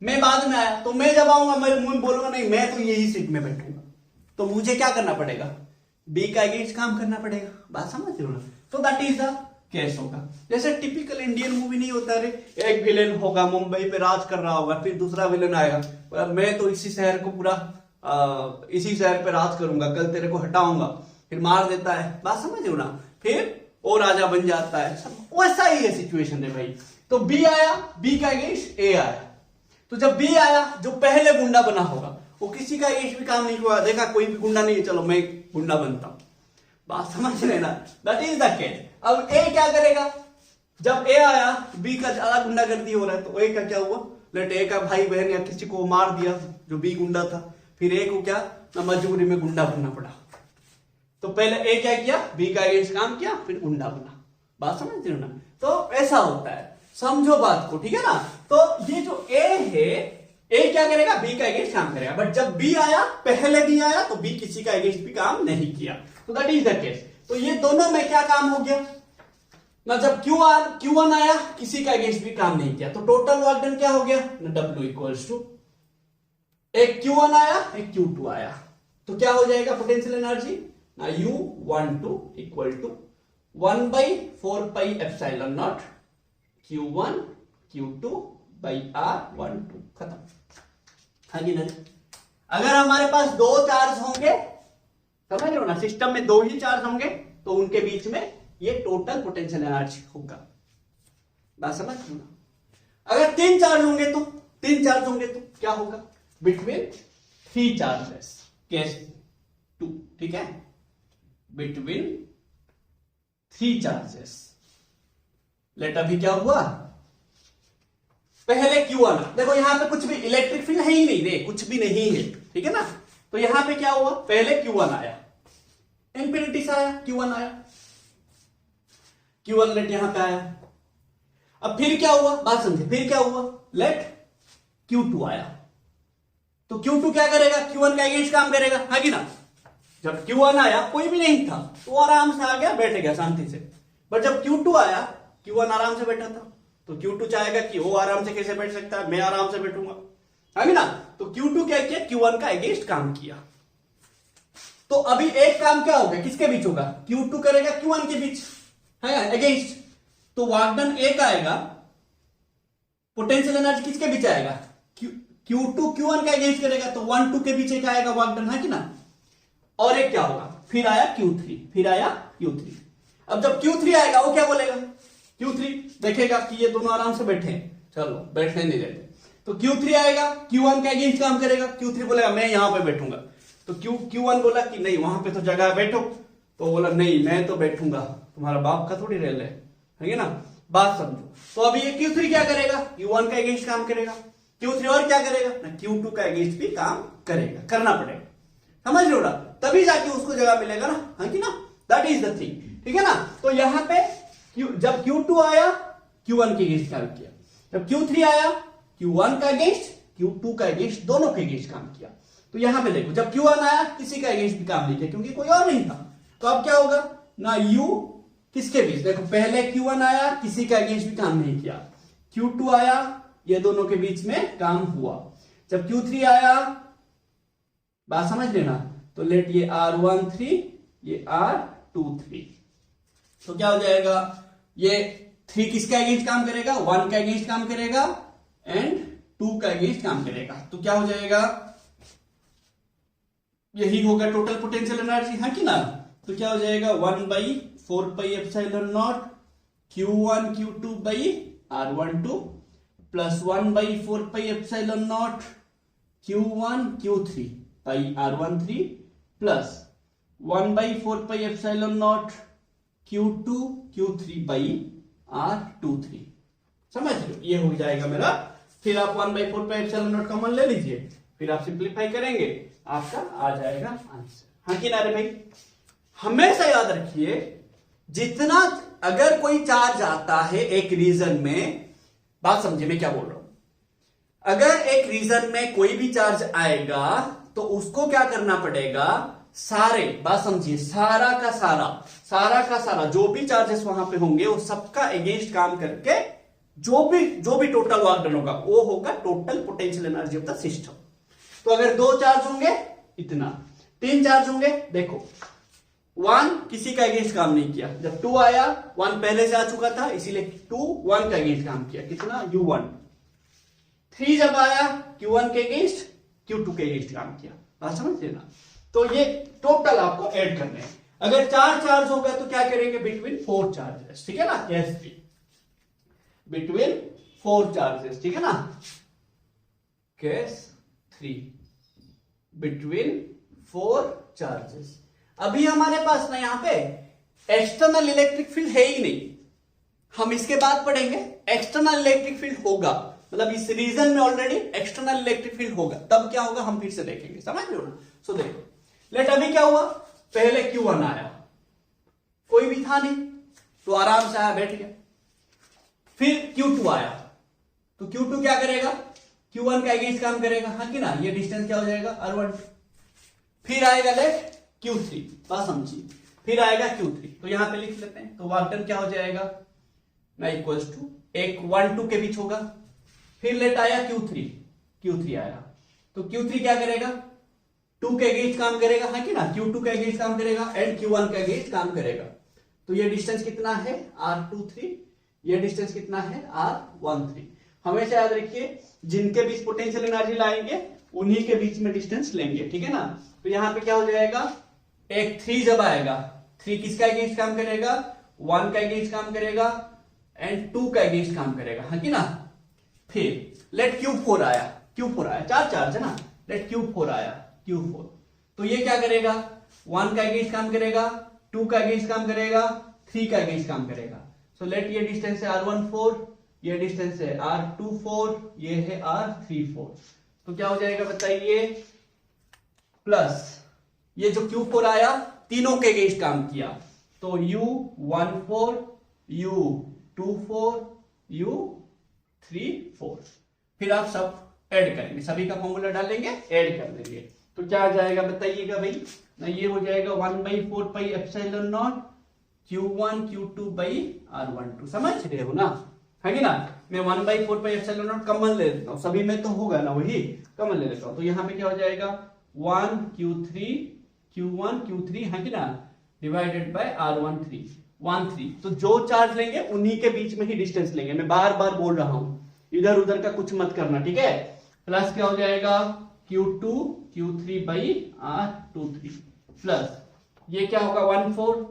मैं बाद में आया, तो मैं जब आऊंगा मैं मुंह बोलूंगा नहीं मैं तो यही सीट में बैठूंगा, तो मुझे क्या करना पड़ेगा, बी का अगेंस्ट काम करना पड़ेगा, बात समझ रहे हो ना। तो दैट इज द केस होगा। जैसे टिपिकल इंडियन मूवी नहीं होता रे, एक विलेन होगा मुंबई पे राज कर रहा होगा, फिर दूसरा विलेन आएगा, मैं तो इसी शहर को पूरा इसी शहर पे राज करूंगा, कल तेरे को हटाऊंगा, फिर मार देता है, बात समझ रहे हो ना, फिर वो राजा बन जाता है, वैसा ही है सिचुएशन है भाई। तो बी आया, बी का अगेंस्ट ए आया, तो जब बी आया जो पहले गुंडा बना होगा वो किसी का अगेंस्ट भी काम नहीं हुआ, देखा कोई भी गुंडा नहीं है, चलो मैं गुंडा बनता हूं, बात समझ रहे ना, दैट इज द केस। अब ए क्या करेगा, जब ए आया, बी का ज्यादा गुंडागर्दी हो रहा है, तो ए का क्या हुआ, लेट ए का भाई बहन या किसी को मार दिया जो बी गुंडा था, फिर ए को क्या ना मजबूरी में गुंडा बनना पड़ा। तो पहले ए क्या किया, बी का अगेंस्ट काम किया, फिर गुंडा बना, बात समझ रहे हो ना। तो ऐसा होता है, समझो बात को, ठीक है ना। तो ये जो ए है, ए क्या करेगा, बी का अगेंस्ट काम करेगा, बट जब बी आया, पहले बी आया, तो बी किसी का अगेंस्ट भी काम नहीं किया, तो दैट इज द केस। तो ये दोनों में क्या काम हो गया, ना जब Q1 आया किसी का अगेंस्ट भी काम नहीं किया, तो टोटल वर्क डन क्या हो गया ना W इक्वल्स टू एक Q1 आया एक Q2 आया, तो क्या हो जाएगा पोटेंशियल एनर्जी ना U12 equal to 1/4πε0 Q1 Q2 R12 खत्म। हाँ जी नहीं, अगर हमारे पास दो चार्ज होंगे, समझ रहे हो ना, सिस्टम में दो ही चार्ज होंगे तो उनके बीच में ये टोटल पोटेंशियल एनर्जी होगा, बात समझ रहे हो ना। अगर तीन चार्ज होंगे तो क्या होगा बिटवीन थ्री चार्जेस केस 2, ठीक है, बिटवीन थ्री चार्जेस। लेट अभी क्या हुआ, पहले Q1, देखो यहां पे कुछ भी इलेक्ट्रिक फील्ड है ही नहीं रे, कुछ भी नहीं है, ठीक है ना। तो यहां पे क्या हुआ, पहले Q1 आया, इंफिनिटी से आया Q1 आया, Q1 लेट यहां पे आया। अब फिर क्या हुआ, बात समझे, फिर क्या हुआ, लेट Q2 आया, तो Q2 क्या करेगा, Q1 का अगेंस्ट काम करेगा, है कि ना। जब Q1 आया कोई भी नहीं था तो आराम से आ गया, बैठ गया शांति से। बट जब Q2 आया, Q1 आराम से बैठा था, तो Q2 चाहेगा कि वो आराम से कैसे बैठ सकता है, मैं आराम से बैठूंगा, है ना। तो Q2 क्या किया, Q1 का अगेंस्ट काम किया। तो अभी एक काम क्या होगा, किसके बीच होगा, Q2 करेगा Q1 के बीच, है अगेंस्ट, तो वर्क डन एक आएगा, पोटेंशियल एनर्जी किसके बीच आएगा, Q2 Q1 का अगेंस्ट करेगा, तो 1 2 के बीच एक आएगा वर्क डन, है कि ना। और एक क्या होगा, फिर आया Q3। अब जब Q3 आएगा वो क्या बोलेगा, Q3 देखेगा कि ये दोनों आराम से बैठे हैं, चलो बैठने नहीं देते, तो Q3 आएगा, Q1 का अगेंस्ट काम करेगा, Q3 बोलेगा मैं यहां पे बैठूंगा, तो Q1 बोला कि नहीं वहां पे तो जगह है बैठो, तो बोला नहीं मैं तो बैठूंगा, तुम्हारा बाप का थोड़ी रेल है ना, बात समझो। तो अभी ये Q3 क्या करेगा, Q1 का अगेंस्ट काम करेगा, Q3 और क्या करेगा ना, Q2 का अगेंस्ट भी काम करेगा, करना पड़ेगा, समझ लो ना, तभी जाके उसको जगह मिलेगा ना, है कि ना, दैट इज द थिंग, ठीक है ना। तो यहां पे जब Q2 आया Q1 के अगेंस्ट काम किया, जब Q3 आया Q1 का अगेंस्ट Q2 का अगेंस्ट, दोनों के अगेंस्ट काम किया। तो यहां पे देखो जब Q1 आया किसी का अगेंस्ट भी काम नहीं किया क्योंकि कोई और नहीं था, तो अब क्या होगा ना, U किसके बीच, देखो पहले Q1 आया किसी का अगेंस्ट भी काम नहीं किया, Q2 आया ये दोनों के बीच में काम हुआ, जब Q3 आया, बात समझ लेना, तो लेट ये R13 ये R23, तो क्या हो जाएगा, ये 3 किसका अगेंस्ट काम करेगा, 1 का अगेंस्ट काम करेगा एंड 2 का अगेंस्ट काम करेगा, तो क्या हो जाएगा, यही होगा टोटल पोटेंशियल एनर्जी, है कि ना। तो क्या हो जाएगा 1/4πε0 Q1 Q2 R12 plus 1/4πε0 Q1 Q3 R13 plus 1/4πε0 Q2 Q3 R23, समझ लो, ये हो जाएगा मेरा। फिर आप 1/4πε0 कॉमन ले लीजिए, फिर आप सिंप्लीफाई करेंगे, आपका आ जाएगा आंसर, हाँ कि ना रे भाई। हमेशा याद रखिए, जितना अगर कोई चार्ज आता है एक रीजन में, बात समझिए मैं क्या बोल रहा हूं, अगर एक रीजन में कोई भी चार्ज आएगा तो उसको क्या करना पड़ेगा, सारे, बात समझिए, सारा का सारा जो भी चार्जेस वहां पे होंगे वो सबका अगेंस्ट काम करके जो भी टोटल वर्क डन होगा वो होगा total potential energy of the system. तो अगर 2 चार्ज होंगे इतना, 3 चार्ज होंगे, देखो 1 किसी का अगेंस्ट काम नहीं किया, जब 2 आया 1 पहले से आ चुका था इसीलिए 2 1 का अगेंस्ट काम किया, कितना U1। 3 जब आया Q1 के अगेंस्ट Q2 के अगेंस्ट काम किया, बात समझ लेना। तो ये टोटल आपको ऐड करने हैं। अगर 4 चार्ज हो गया तो क्या करेंगे, बिटवीन 4 चार्जेस, ठीक है ना, SP बिटवीन 4 चार्जेस, ठीक है ना, केस 3 बिटवीन 4 चार्जेस। अभी हमारे पास ना यहां पे एक्सटर्नल इलेक्ट्रिक फील्ड है ही नहीं, हम इसके बाद पढ़ेंगे एक्सटर्नल इलेक्ट्रिक फील्ड होगा, मतलब इस रीजन में ऑलरेडी एक्सटर्नल इलेक्ट्रिक फील्ड होगा, तब क्या होगा हम फिर से देखेंगे, समझ लो ना। सो देखो लेट अभी क्या हुआ, पहले Q1 आया, कोई भी था नहीं तो आराम से आया बैठ गया, फिर Q2 आया तो Q2 क्या करेगा, Q1 का अगेंस्ट काम करेगा, हाँ कि ना, ये डिस्टेंस क्या हो जाएगा R1। फिर आएगा लेट Q3, बात समझिए, फिर आएगा Q3, तो यहां पे लिख लेते हैं, तो वर्क डन क्या हो जाएगा ना इक्वल्स टू एक 1 2 के बीच होगा। फिर लेट आया Q3 आया, तो Q3 क्या करेगा, 2 के अगेंस्ट काम करेगा, है कि ना, Q2 के अगेंस्ट काम करेगा एंड Q1 के अगेंस्ट काम करेगा। तो ये डिस्टेंस कितना है R23, ये डिस्टेंस कितना है R13। हमेशा याद रखिए जिनके बीच पोटेंशियल एनर्जी लाएंगे उन्हीं के बीच में डिस्टेंस लेंगे, ठीक है ना। तो यहां पे क्या हो जाएगा, एक 3 जब आएगा, 3 किसका अगेंस्ट काम करेगा, 1 का अगेंस्ट काम करेगा एंड 2 का अगेंस्ट काम करेगा, है कि ना। फिर लेट Q4 आया, चार चार्ज है ना, लेट Q4 आया, Q4, तो ये क्या करेगा, 1 का अगेंस्ट काम करेगा, 2 का अगेंस्ट काम करेगा, 3 का अगेंस्ट काम करेगा। सो लेट ये डिस्टेंस है R14, ये डिस्टेंस है R24, ये है R34। तो क्या हो जाएगा बताइए, प्लस ये जो Q4 आया तीनों के अगेंस्ट काम किया, तो U14, U24, U34। फिर आप सब ऐड करेंगे, सभी का फॉर्मूला डालेंगे, ऐड कर देंगे, तो क्या आ जाएगा बताइएगा भाई, ना ये हो जाएगा 1/4 pi epsilon not Q1 Q2 by R12। समझ रहे हो ना, है कि ना। मैं 1/4 पाई एप्सिलॉन नॉट कॉमन ले लेता हूं, सभी में तो होगा ना, वही कॉमन ले लेता हूं। तो यहां पे क्या हो जाएगा 1 Q1 Q3, है कि ना, डिवाइडेड बाय R13। तो जो चार्ज लेंगे उन्हीं के बीच में ही डिस्टेंस लेंगे, मैं बार बार बोल रहा हूं, इधर उधर का कुछ मत करना, ठीक है। प्लस क्या हो जाएगा Q2 Q3 by R23, plus ये क्या होगा 14,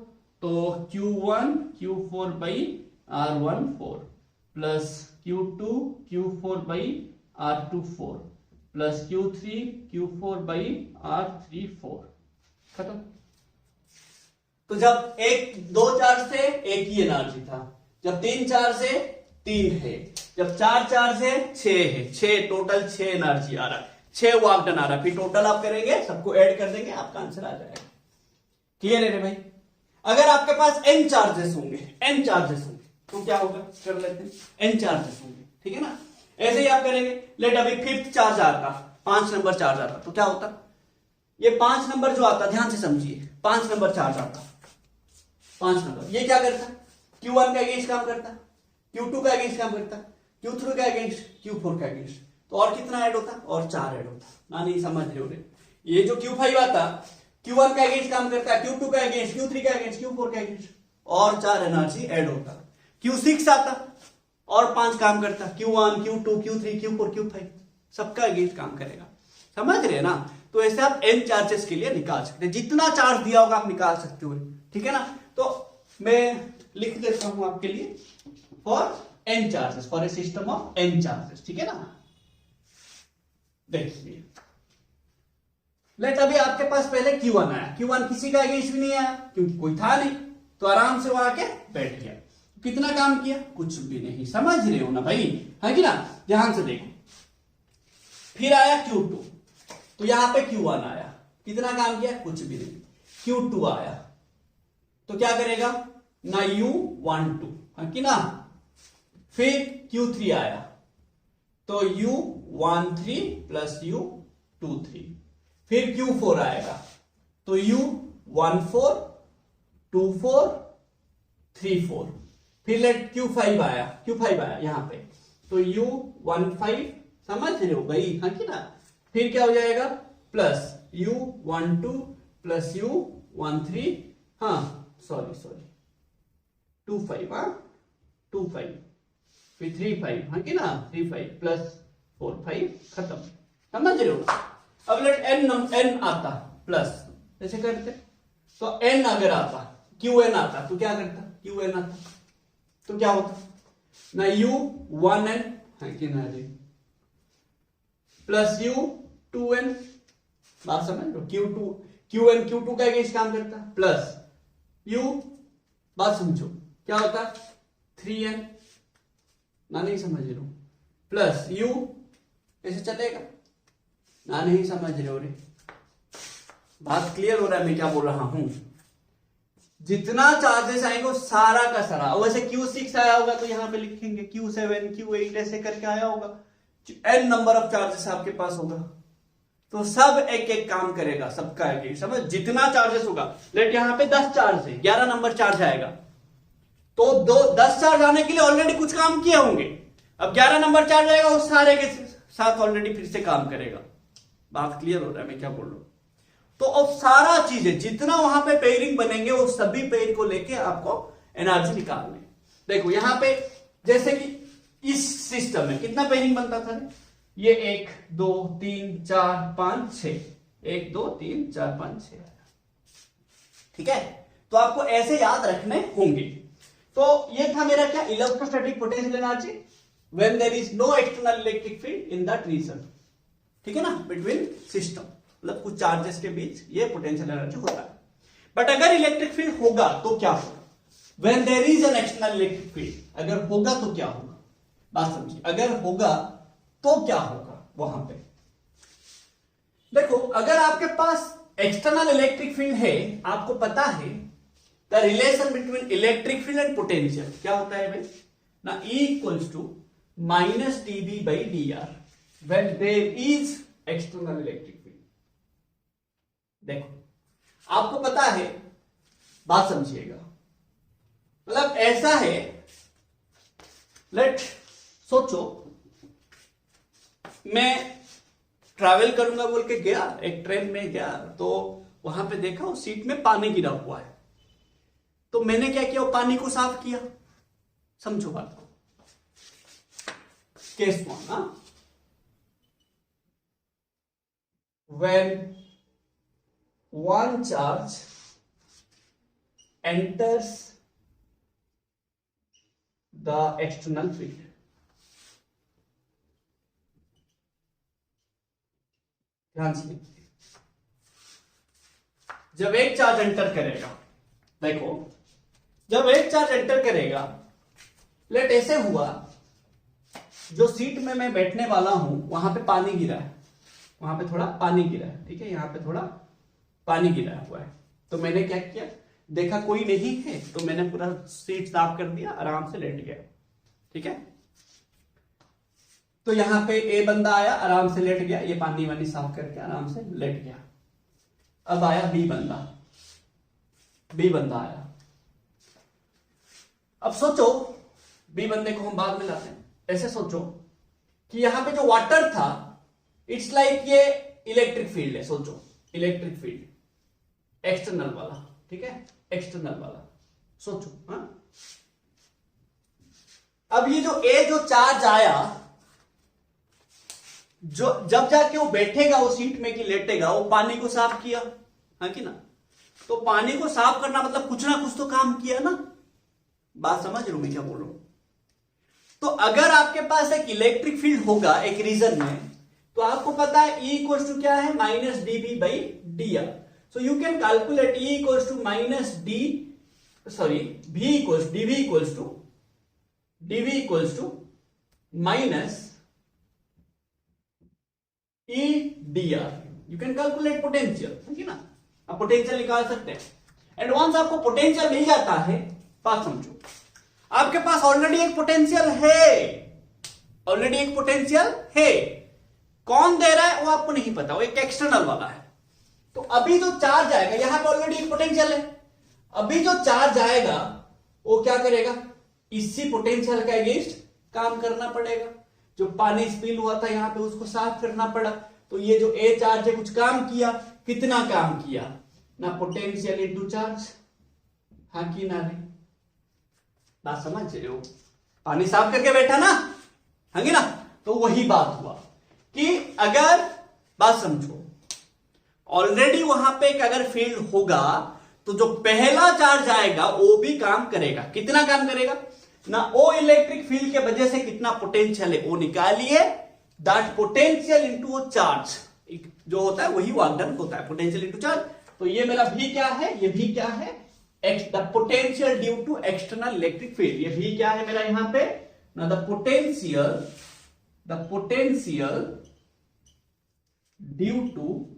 तो Q1 Q4 by R14, plus Q2 Q4 by R24, plus Q3 Q4 by R34। खत्म। तो जब दो चार्ज से एक ही एनर्जी था, जब 3 चार्ज से 3 है, जब 4 चार्ज से 6 है, 6 टोटल 6 एनर्जी आ रहा है, 6 वर्क डन आ रहा है। फिर टोटल आप करेंगे, सबको ऐड कर देंगे, आपका आंसर आ जाएगा। क्लियर है भाई। अगर आपके पास n चार्जेस होंगे तो क्या होगा, कर लेते हैं, n चार्जेस होंगे, ठीक है ना। ऐसे ही आप करेंगे, लेट अभी 5th चार्ज आता, 5 नंबर चार्ज आता, तो क्या होता, ये 5 नंबर जो आता, ध्यान से समझिए, 5 नंबर चार्ज आता, 5 नंबर, ये क्या करता, Q1 का अगेंस्ट काम करता, Q2 का अगेंस्ट काम करता, Q3 का अगेंस्ट, Q4 का अगेंस्ट, तो और कितना ऐड होता, और 4 ऐड होता ना, नहीं समझ रहे हो रे। ये जो Q5 आता, Q1 का अगेंस्ट काम करता है, Q2 का अगेंस्ट, Q3 का अगेंस्ट, Q4 का अगेंस्ट, और 4 एनर्जी ऐड होता। Q6 आता और 5 काम करता, Q1 Q2 Q3 Q4 Q5, सबका अगेंस्ट काम करेगा, समझ रहे हैं ना। तो ऐसे आप n चार्जेस के लिए निकाल सकते हैं, जितना चार्ज दिया होगा आप निकाल सकते हो, ठीक है ना। तो मैं लिख देता हूं आपके लिए, for n charges, for a system of n charges, ठीक है ना। देखिए, लेट अभी आपके पास पहले Q1 आया, Q1 किसी का अगेंस्ट भी नहीं आया क्योंकि कोई था नहीं, तो आराम से वो आके बैठ गया। कितना काम किया, कुछ भी नहीं, समझ रहे हो ना भाई, है कि ना। ध्यान से देखो, फिर आया Q2, तो यहां पे Q1 आया, कितना काम किया, कुछ भी नहीं। Q2 आया तो क्या करेगा ना, U12, है कि ना। फिर Q3 आया तो U13 प्लस U23। फिर Q4 आएगा तो U14 24 34। फिर लेट Q5 आया यहां पे, तो U15, समझ रहे हो भाई, हाँ कि ना। फिर क्या हो जाएगा, प्लस U12 प्लस U13, हाँ सॉरी 25, हाँ 25, फिर 35, हाँ कि ना, 35 प्लस 4 5, खत्म, समझ रहे हो। अब लेट n आता प्लस, ऐसे करते, तो n अगर आता, Qn आता, तो क्या करता, Qn आता तो क्या होता ना, U1n, है कि ना, प्लस U2n, बात समझ लो, Qn Q2 का अगेंस्ट काम करता, प्लस U, बात समझो, क्या होता 3n, ना नहीं समझ रहे हो, प्लस U, ऐसे चलेगा ना, नहीं समझ रहे हो रे। बात क्लियर हो रहा है मैं क्या बोल रहा हूं। जितना चार्जेस आएंगे वो सारा का सारा, वैसे Q6 आया होगा तो यहां पे लिखेंगे, Q7 Q8 ऐसे करके आया होगा, n नंबर ऑफ चार्जेस आपके पास होगा, तो सब एक एक काम करेगा, सबका एक एक, समझ, जितना चार्जेस होगा। लेट यहां पे 10 चार्ज है, 11 नंबर चार्ज आएगा, तो 10 चार्ज आने के लिए ऑलरेडी कुछ काम किए होंगे। अब 11 नंबर चार्ज आएगा, उस सारे के साथ ऑलरेडी फिर से काम करेगा। बात क्लियर हो रहा है मैं क्या बोल रहा हूं? तो अब सारा चीजें जितना वहां पे पेयरिंग बनेंगे वो सभी पेयर को लेके आपको एनर्जी निकालने। देखो यहां पे जैसे कि इस सिस्टम में कितना पेयरिंग बनता था, ये 1 2 3 4 5 6, 1 2 3 4 5 6, ठीक है। तो आपको ऐसे याद रखने होंगे। तो ये था मेरा क्या, electrostatic potential energy when there is no external electric field in that region, ठीक है ना, बिटवीन सिस्टम, मतलब कुछ चार्जेस के बीच ये पोटेंशियल एनर्जी होता है। बट अगर इलेक्ट्रिक फील्ड होगा तो क्या होगा, when there is an external electric field, अगर होगा तो क्या होगा, बात समझिए, अगर होगा तो क्या होगा वहां पे। देखो अगर आपके पास एक्सटर्नल इलेक्ट्रिक फील्ड है, आपको पता है the relation between electric field and potential क्या होता है भाई ना, E equals to minus dB by dr when there is external electric field। देखो आपको पता है, बात समझिएगा, मतलब ऐसा है, लेट सोचो मैं ट्रैवल करूंगा बोल के गया, एक ट्रेन में गया, तो वहां पे देखा उस सीट में पानी गिरा हुआ है, तो मैंने क्या किया, वो पानी को साफ किया। समझो बात को, केस 1 ना, when one charge enters the external field, ध्यान से जब एक चार्ज एंटर करेगा, देखो जब एक चार्ज एंटर करेगा, लेट ऐसे हुआ, जो सीट में मैं बैठने वाला हूं वहां पे पानी गिरा है, वहां पे थोड़ा पानी गिरा है, ठीक है, यहां पे थोड़ा पानी गिरा हुआ है, तो मैंने क्या किया, देखा कोई नहीं है, तो मैंने पूरा सीट साफ कर दिया, आराम से लेट गया, ठीक है। तो यहां पे ए बंदा आया, आराम से लेट गया, ये पानी वानी साफ करके आराम से लेट गया। अब आया बी बंदा आया। अब सोचो, बी बंदे को हम बाद में लाते हैं, ऐसे सोचो कि यहां पे जो वाटर था, इट्स लाइक ये इलेक्ट्रिक फील्ड है, सोचो इलेक्ट्रिक फील्ड एक्सटर्नल वाला, ठीक है, एक्सटर्नल वाला सोचो। हाँ अब ये जो चार्ज आया, जो जब जाके वो बैठेगा वो सीट में कि लेटेगा, वो पानी को साफ किया, हाँ कि ना, तो पानी को साफ करना मतलब कुछ ना कुछ तो काम किया ना, बात समझ रहे हो मैं क्या बोल रहा हूं। तो अगर आपके पास एक इलेक्ट्रिक फील्ड होगा एक रीजन में, तो आपको पता है E इक्वल्स टू क्या है, minus dB by dr। So you can calculate E equals to minus dB equals to minus E dr। You can calculate potential, ठीक है ना, आप पोटेंशियल निकाल सकते हैं। एंड वंस आपको पोटेंशियल मिल जाता है, बात समझो, आपके पास ऑलरेडी एक पोटेंशियल है, कौन दे रहा है वो आपको नहीं पता, वो एक एक्सटर्नल वाला है। तो अभी जो चार्ज आएगा, यहां पे ऑलरेडी एक पोटेंशियल है, अभी जो चार्ज आएगा वो क्या करेगा, इसी पोटेंशियल का अगेंस्ट काम करना पड़ेगा। जो पानी स्पिल हुआ था यहां पे उसको साफ करना पड़ा, तो ये जो ए चार्ज है कुछ काम किया, कितना काम किया ना, पोटेंशियल इनटू चार्ज, हाँ की ना रे, बात समझ रहे हो, पानी साफ करके बैठा ना, हाँ ना, तो वही बात हुआ कि अगर, बात समझो, ऑलरेडी वहां पे अगर फील्ड होगा तो जो पहला चार्ज आएगा वो भी काम करेगा, कितना काम करेगा ना, वो इलेक्ट्रिक फील्ड के वजह से कितना पोटेंशियल है वो निकालिए, दैट पोटेंशियल इनटू चार्ज जो होता है वही वर्क डन होता है, पोटेंशियल इनटू चार्ज। तो ये मेरा भी क्या है, ये भी क्या है, the potential due to external electric field, ये भी क्या है मेरा यहां पे ना, the potential due to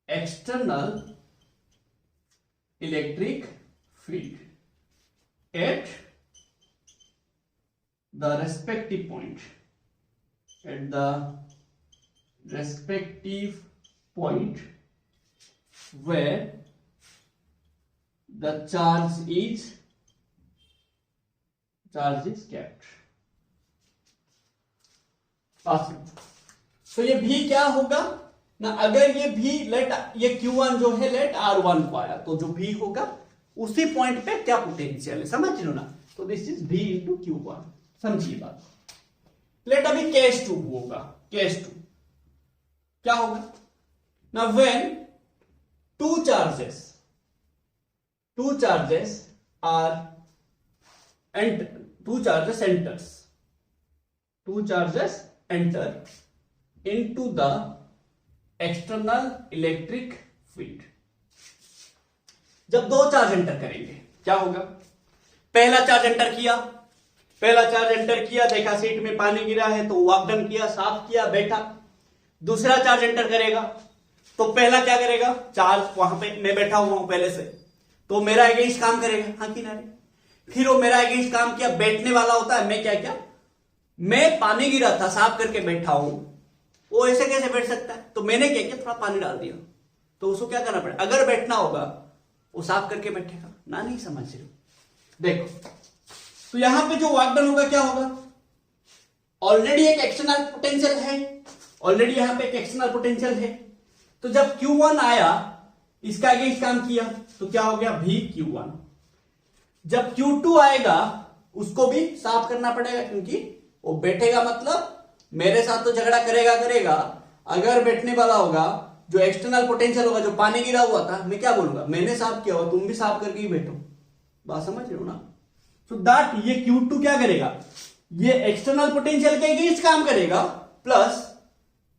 external electric field at the respective point, where the charge is charge is kept. तो ये भी क्या होगा ना, अगर ये भी लेट ये Q1 जो है लेट R1 को आया, तो जो भी होगा उसी पॉइंट पे क्या पोटेंशियल है, समझ लो ना। तो this is V into Q1, समझिए बात। लेट अभी केस 2 होगा। केस 2 क्या होगा ना, when two charges are two charges enter into the external electric field। जब दो चार्ज एंटर करेंगे क्या होगा, पहला चार्ज एंटर किया, देखा सीट में पानी गिरा है तो वॉक डन किया, साफ किया, बैठा। दूसरा चार्ज एंटर करेगा तो पहला क्या करेगा, चार्ज वहां पे मैं बैठा हुआ हूं पहले से, तो मेरा अगेंस्ट काम करेगा, हाँ कि नहीं। फिर वो मेरा अगेंस्ट काम किया, बैठने वाला होता है, मैं क्या मैं पानी गिरा था साफ करके बैठा हूं, वो ऐसे कैसे बैठ सकता है, तो मैंने क्या किया, थोड़ा पानी डाल दिया, तो उसको क्या करना पड़ेगा, अगर बैठना होगा वो साफ करके बैठेगा ना, नहीं समझ रहे हो। देखो तो यहां पे जो वर्क डन होगा क्या होगा, ऑलरेडी एक एक्सटर्नल पोटेंशियल है, ऑलरेडी यहां पे एक एक्सटर्नल पोटेंशियल है, तो जब Q1 आया इसका अगेंस्ट काम किया तो क्या हो गया V Q1। जब Q2 आएगा उसको भी साफ करना पड़ेगा, क्योंकि वो बैठेगा मतलब मेरे साथ तो झगड़ा करेगा। अगर बैठने वाला होगा, जो एक्सटर्नल पोटेंशियल होगा, जो पानी गिरा हुआ था, मैं क्या बोलूंगा, मैंने साफ किया हुआ, तुम भी साफ करके ही बैठो। बात समझ रहे हो ना। तो दैट ये Q2 क्या करेगा, ये एक्सटर्नल पोटेंशियल के अगेंस्ट काम करेगा, प्लस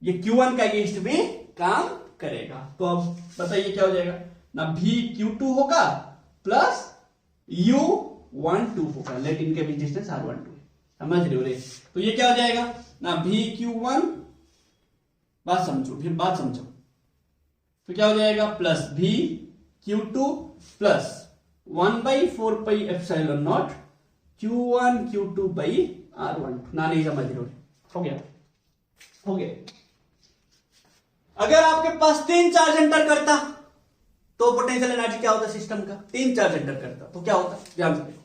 ये Q1 का अगेंस्ट भी काम करेगा। तो अब बताइए क्या हो जाएगा ना, V Q2 होगा प्लस U12 होगा, लेट इनके बीच डिस्टेंस R12 है, समझ रहे हो रे। तो ये क्या हो जाएगा ना, V Q1, बात समझो, तो क्या हो जाएगा plus V Q2 plus 1/4 pi epsilon not Q1 Q2 by R12 ना, नहीं समझ रहे हो गया। अगर आपके पास 3 चार्ज एंटर करता तो पोटेंशियल एनर्जी क्या होता सिस्टम का, 3 चार्ज एंटर करता तो क्या होता, ध्यान से देखो।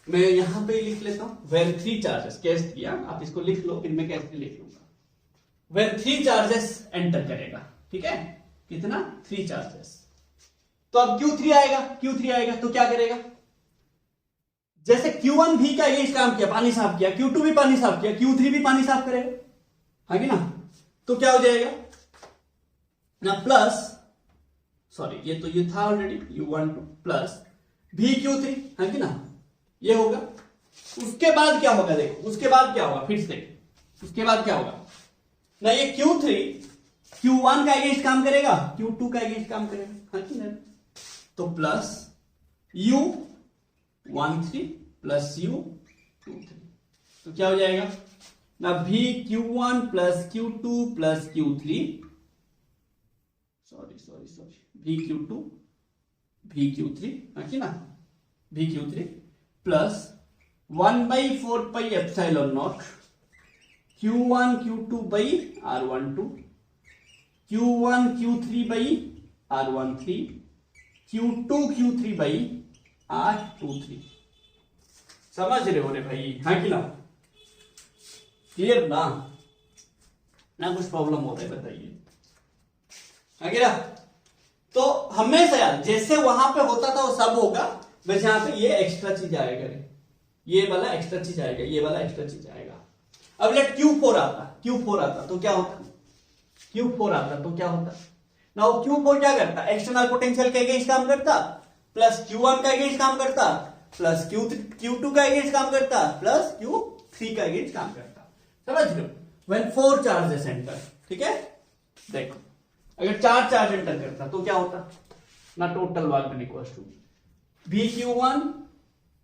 मैं यहां पे लिख लेता हूं, व्हेन 3 चार्जेस, कैसे किया आप इसको लिख लो, फिर मैं कैसे लिख लूंगा। व्हेन 3 चार्जेस एंटर करेगा, ठीक है, कितना 3 चार्जेस, तो अब Q3 आएगा तो क्या करेगा, जैसे Q1 भी का अगेंस्ट काम किया, पानी साफ किया, Q2 भी पानी साफ किया, Q3 भी पानी साफ करेगा, है कि ना। तो क्या हो जाएगा ना, प्लस सॉरी ये था already U12 plus V Q3, है कि ना, ये होगा। उसके बाद क्या होगा, देखो उसके बाद क्या होगा, फिर से देखो उसके बाद क्या होगा ना, ये Q3 Q1 का अगेंस्ट काम करेगा, Q2 का अगेंस्ट काम करेगा, है कि नहीं। तो प्लस U13 प्लस U23, तो क्या हो जाएगा ना, V Q1 plus Q2 plus Q3, V Q3 है कि ना, V Q3 plus 1/4 pi epsilon not Q1 Q2 by R12, Q1 Q3 by R13, Q2 Q3 by R23, समझ रहे हो रे भाई, हाँ कि ना, क्लियर ना कुछ प्रॉब्लम हो रहा है बताइए, है ना। तो हमेशा यार जैसे वहां पे होता था वो सब होगा, वैसे यहां पे ये एक्स्ट्रा चीज आएगा, ये वाला एक्स्ट्रा चीज आएगा, ये वाला एक्स्ट्रा चीज आएगा। अब लेट Q4 आता तो क्या होता, नाउ Q4 क्या करता, एक्सटर्नल पोटेंशियल के अगेंस्ट काम करता, प्लस Q1 का अगेंस्ट काम करता, प्लस Q2 का अगेंस्ट काम करता, प्लस Q3 का अगेंस्ट काम करता, समझ लो। व्हेन 4 चार्जेस एंटर, ठीक है, देखो अगर 4 चार्ज एंटर करता तो क्या होता ना, total work done equals to V Q1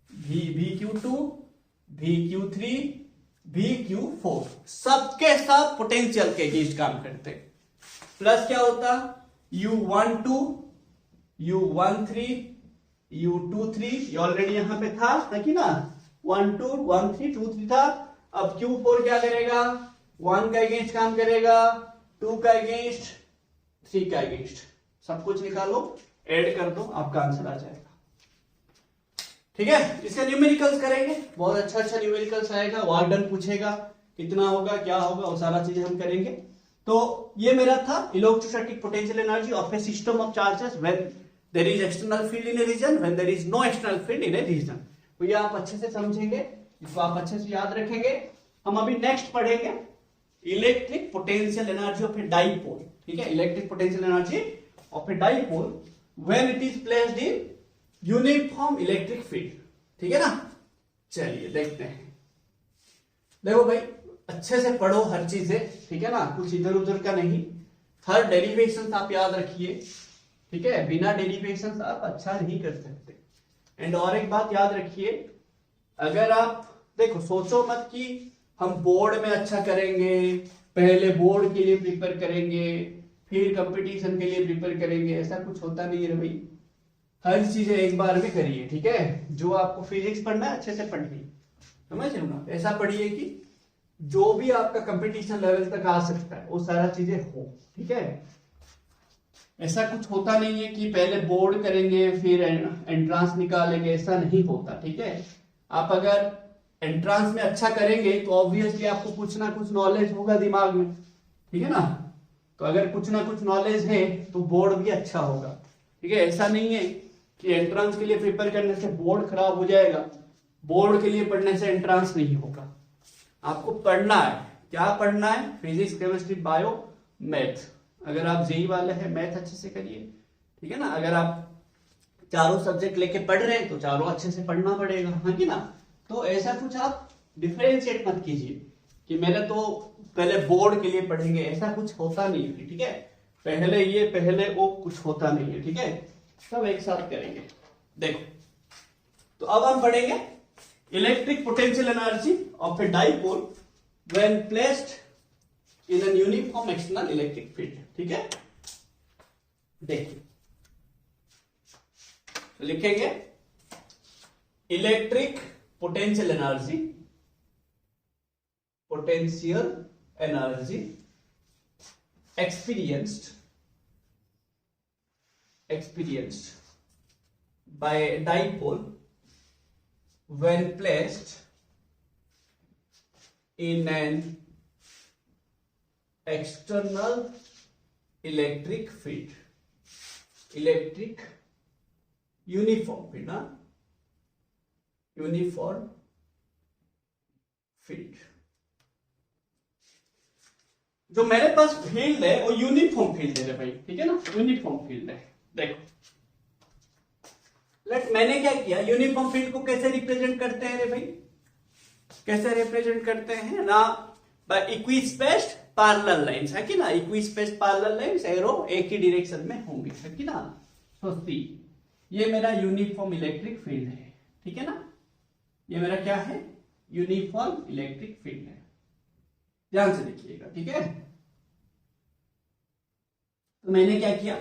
V Q2 V Q3 V Q4, सबके सब पोटेंशियल के अगेंस्ट काम करते, प्लस क्या होता U12 U13 U23, ये ऑलरेडी यहां पे था, है कि ना, 1 2 1 3 2 3 था। अब Q4 क्या करेगा, 1 का अगेंस्ट काम करेगा, 2 का अगेंस्ट, 3 का अगेंस्ट, सब कुछ निकालो, ऐड कर दो, आपका आंसर आ जाएगा, ठीक है, इसका न्यूमेरिकल्स करेंगे, बहुत अच्छा न्यूमेरिकल्स आएगा, वर्क डन पूछेगा, कितना होगा क्या होगा, वो सारा चीजें हम करेंगे। तो ये मेरा था electrostatic potential energy of a system of charges when there is external field in a region, when there is no external field in a region. तो ये आप अच्छे से समझेंगे, इसको आप अच्छे से याद रखेंगे। हम अभी नेक्स्ट पढ़ेंगे electric potential energy of a dipole. ठीक है, electric potential energy of a dipole when it is placed in uniform electric field. ठीक है ना, चलिए देखते हैं। देखो भाई, अच्छे से पढ़ो हर चीजें, ठीक है ना, कुछ इधर उधर का नहीं, हर डेरिवेशन आप याद रखिए। ठीक है, बिना डेरिवेशन आप अच्छा नहीं कर सकते। एंड और एक बात याद रखिए, अगर आप देखो, सोचो मत कि हम बोर्ड में अच्छा करेंगे, पहले बोर्ड के लिए प्रिपेयर करेंगे फिर कंपटीशन के लिए प्रिपेयर करेंगे, ऐसा कुछ होता नहीं है भाई। हर चीजें एक बार में करिए। ठीक है, जो आपको फिजिक्स पढ़ना है अच्छे से पढ़िए, समझ रहे हो ना, ऐसा पढ़िए कि जो भी आपका कंपटीशन लेवल तक आ सकता है वो सारा चीजें हो। ठीक है, ऐसा कुछ होता नहीं है कि पहले बोर्ड करेंगे फिर एंट्रांस निकालेंगे, ऐसा नहीं होता। ठीक है, आप अगर एंट्रांस में अच्छा करेंगे तो ऑब्वियसली आपको कुछ ना कुछ नॉलेज होगा दिमाग में। ठीक है ना, तो अगर कुछ ना कुछ नॉलेज है तो बोर्ड भी अच्छा होगा। ठीक है, ऐसा नहीं है कि एंट्रांस के लिए प्रिपेयर करने से बोर्ड खराब हो जाएगा, बोर्ड के लिए पढ़ने से एंट्रांस नहीं होगा। आपको पढ़ना है, क्या पढ़ना है, फिजिक्स केमिस्ट्री बायो मैथ। अगर आप जेई वाले हैं मैथ अच्छे से करिए। ठीक है ना, अगर आप चारों सब्जेक्ट लेके पढ़ रहे हैं तो चारों अच्छे से पढ़ना पड़ेगा, है कि ना। तो ऐसा कुछ आप डिफरेंशिएट मत कीजिए कि मेरे तो पहले बोर्ड के लिए पढ़ेंगे, ऐसा कुछ होता नहीं है। ठीक है, पहले ये पहले वो कुछ होता नहीं है। ठीक है, सब एक साथ करेंगे। देखो, तो अब हम पढ़ेंगे electric potential energy of a dipole when placed in an uniform external electric field. ठीक है, देखिए तो लिखेंगे electric potential energy experienced by dipole when placed in an external electric field, electric uniform field, uniform field। जो मेरे पास field है वो uniform field है भाई। ठीक है ना, यूनिफॉर्म फील्ड है। देखो, मैंने क्या किया, यूनिफॉर्म फील्ड को कैसे रिप्रेजेंट करते हैं रे भाई, कैसे रिप्रेजेंट करते हैं ना, बाय इक्विस्पेस्ड पैरेलल लाइंस, है कि ना। इक्विस्पेस्ड पैरेलल लाइंस, एरो एक ही डायरेक्शन में होंगे, है कि ना। तो सी, ये मेरा यूनिफॉर्म इलेक्ट्रिक फील्ड है। ठीक है ना, ये मेरा क्या है, यूनिफॉर्म इलेक्ट्रिक फील्ड है। ध्यान से देखिएगा। ठीक है, तो मैंने क्या किया,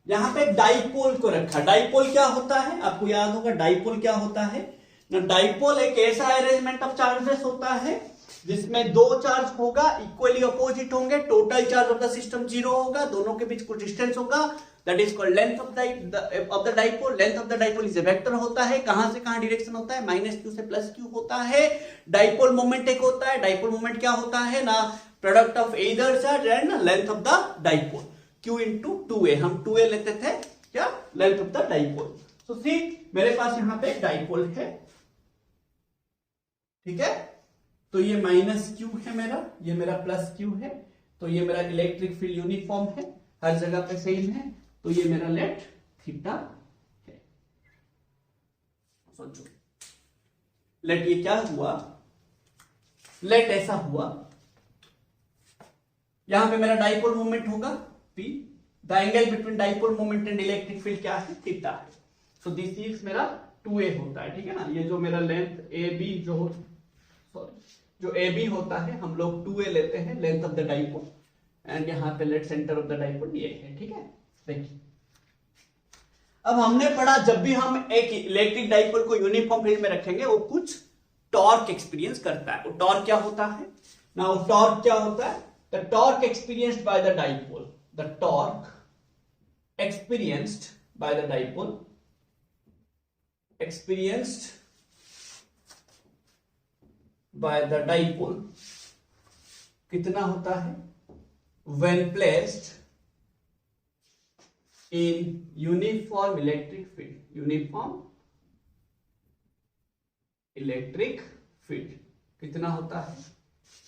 यहां पे डाइपोल को रखा। डाइपोल क्या होता है, आपको याद होगा डाइपोल क्या होता है ना। डाइपोल एक ऐसा अरेंजमेंट ऑफ चार्जेस होता है जिसमें दो चार्ज होगा, इक्वली अपोजिट होंगे, total charge of the system 0 होगा, दोनों के बीच कुछ डिस्टेंस होगा, that is called length of the dipole. Length of the dipole is a vector होता है, कहां से कहां डायरेक्शन होता है, -q से +q होता है। डाइपोल मोमेंट एक होता है, डाइपोल मोमेंट क्या होता है ना, product of either charge and length of the dipole, q into 2a, हम 2a लेते थे क्या, लेंथ ऑफ द डाइपोल। तो सी, मेरे पास यहां पे डाइपोल है। ठीक है, तो ये -q है मेरा, ये मेरा +q है, तो ये मेरा इलेक्ट्रिक फील्ड यूनिफॉर्म है, हर जगह पे सेम है, तो ये मेरा लेट थीटा है। सोचो, लेट ये क्या हुआ, लेट ऐसा हुआ, यहां पे मेरा डाइपोल मोमेंट होगा p, the angle between dipole moment and electric field क्या है, थीटा है। सो दिस इज मेरा 2a होता है। ठीक है ना, ये जो मेरा लेंथ AB जो AB होता है, हम लोग 2a लेते हैं, length of the dipole, and यहां पे let centre of the dipole ये है। ठीक है, देखिए अब हमने पढ़ा, जब भी हम एक इलेक्ट्रिक डाइपोल को यूनिफॉर्म फील्ड में रखेंगे वो कुछ टॉर्क एक्सपीरियंस करता है। वो टॉर्क क्या होता है ना, वो टॉर्क क्या होता है, the torque experienced by the dipole, the torque experienced by the dipole experienced by the dipole कितना होता है when placed in uniform electric field कितना होता है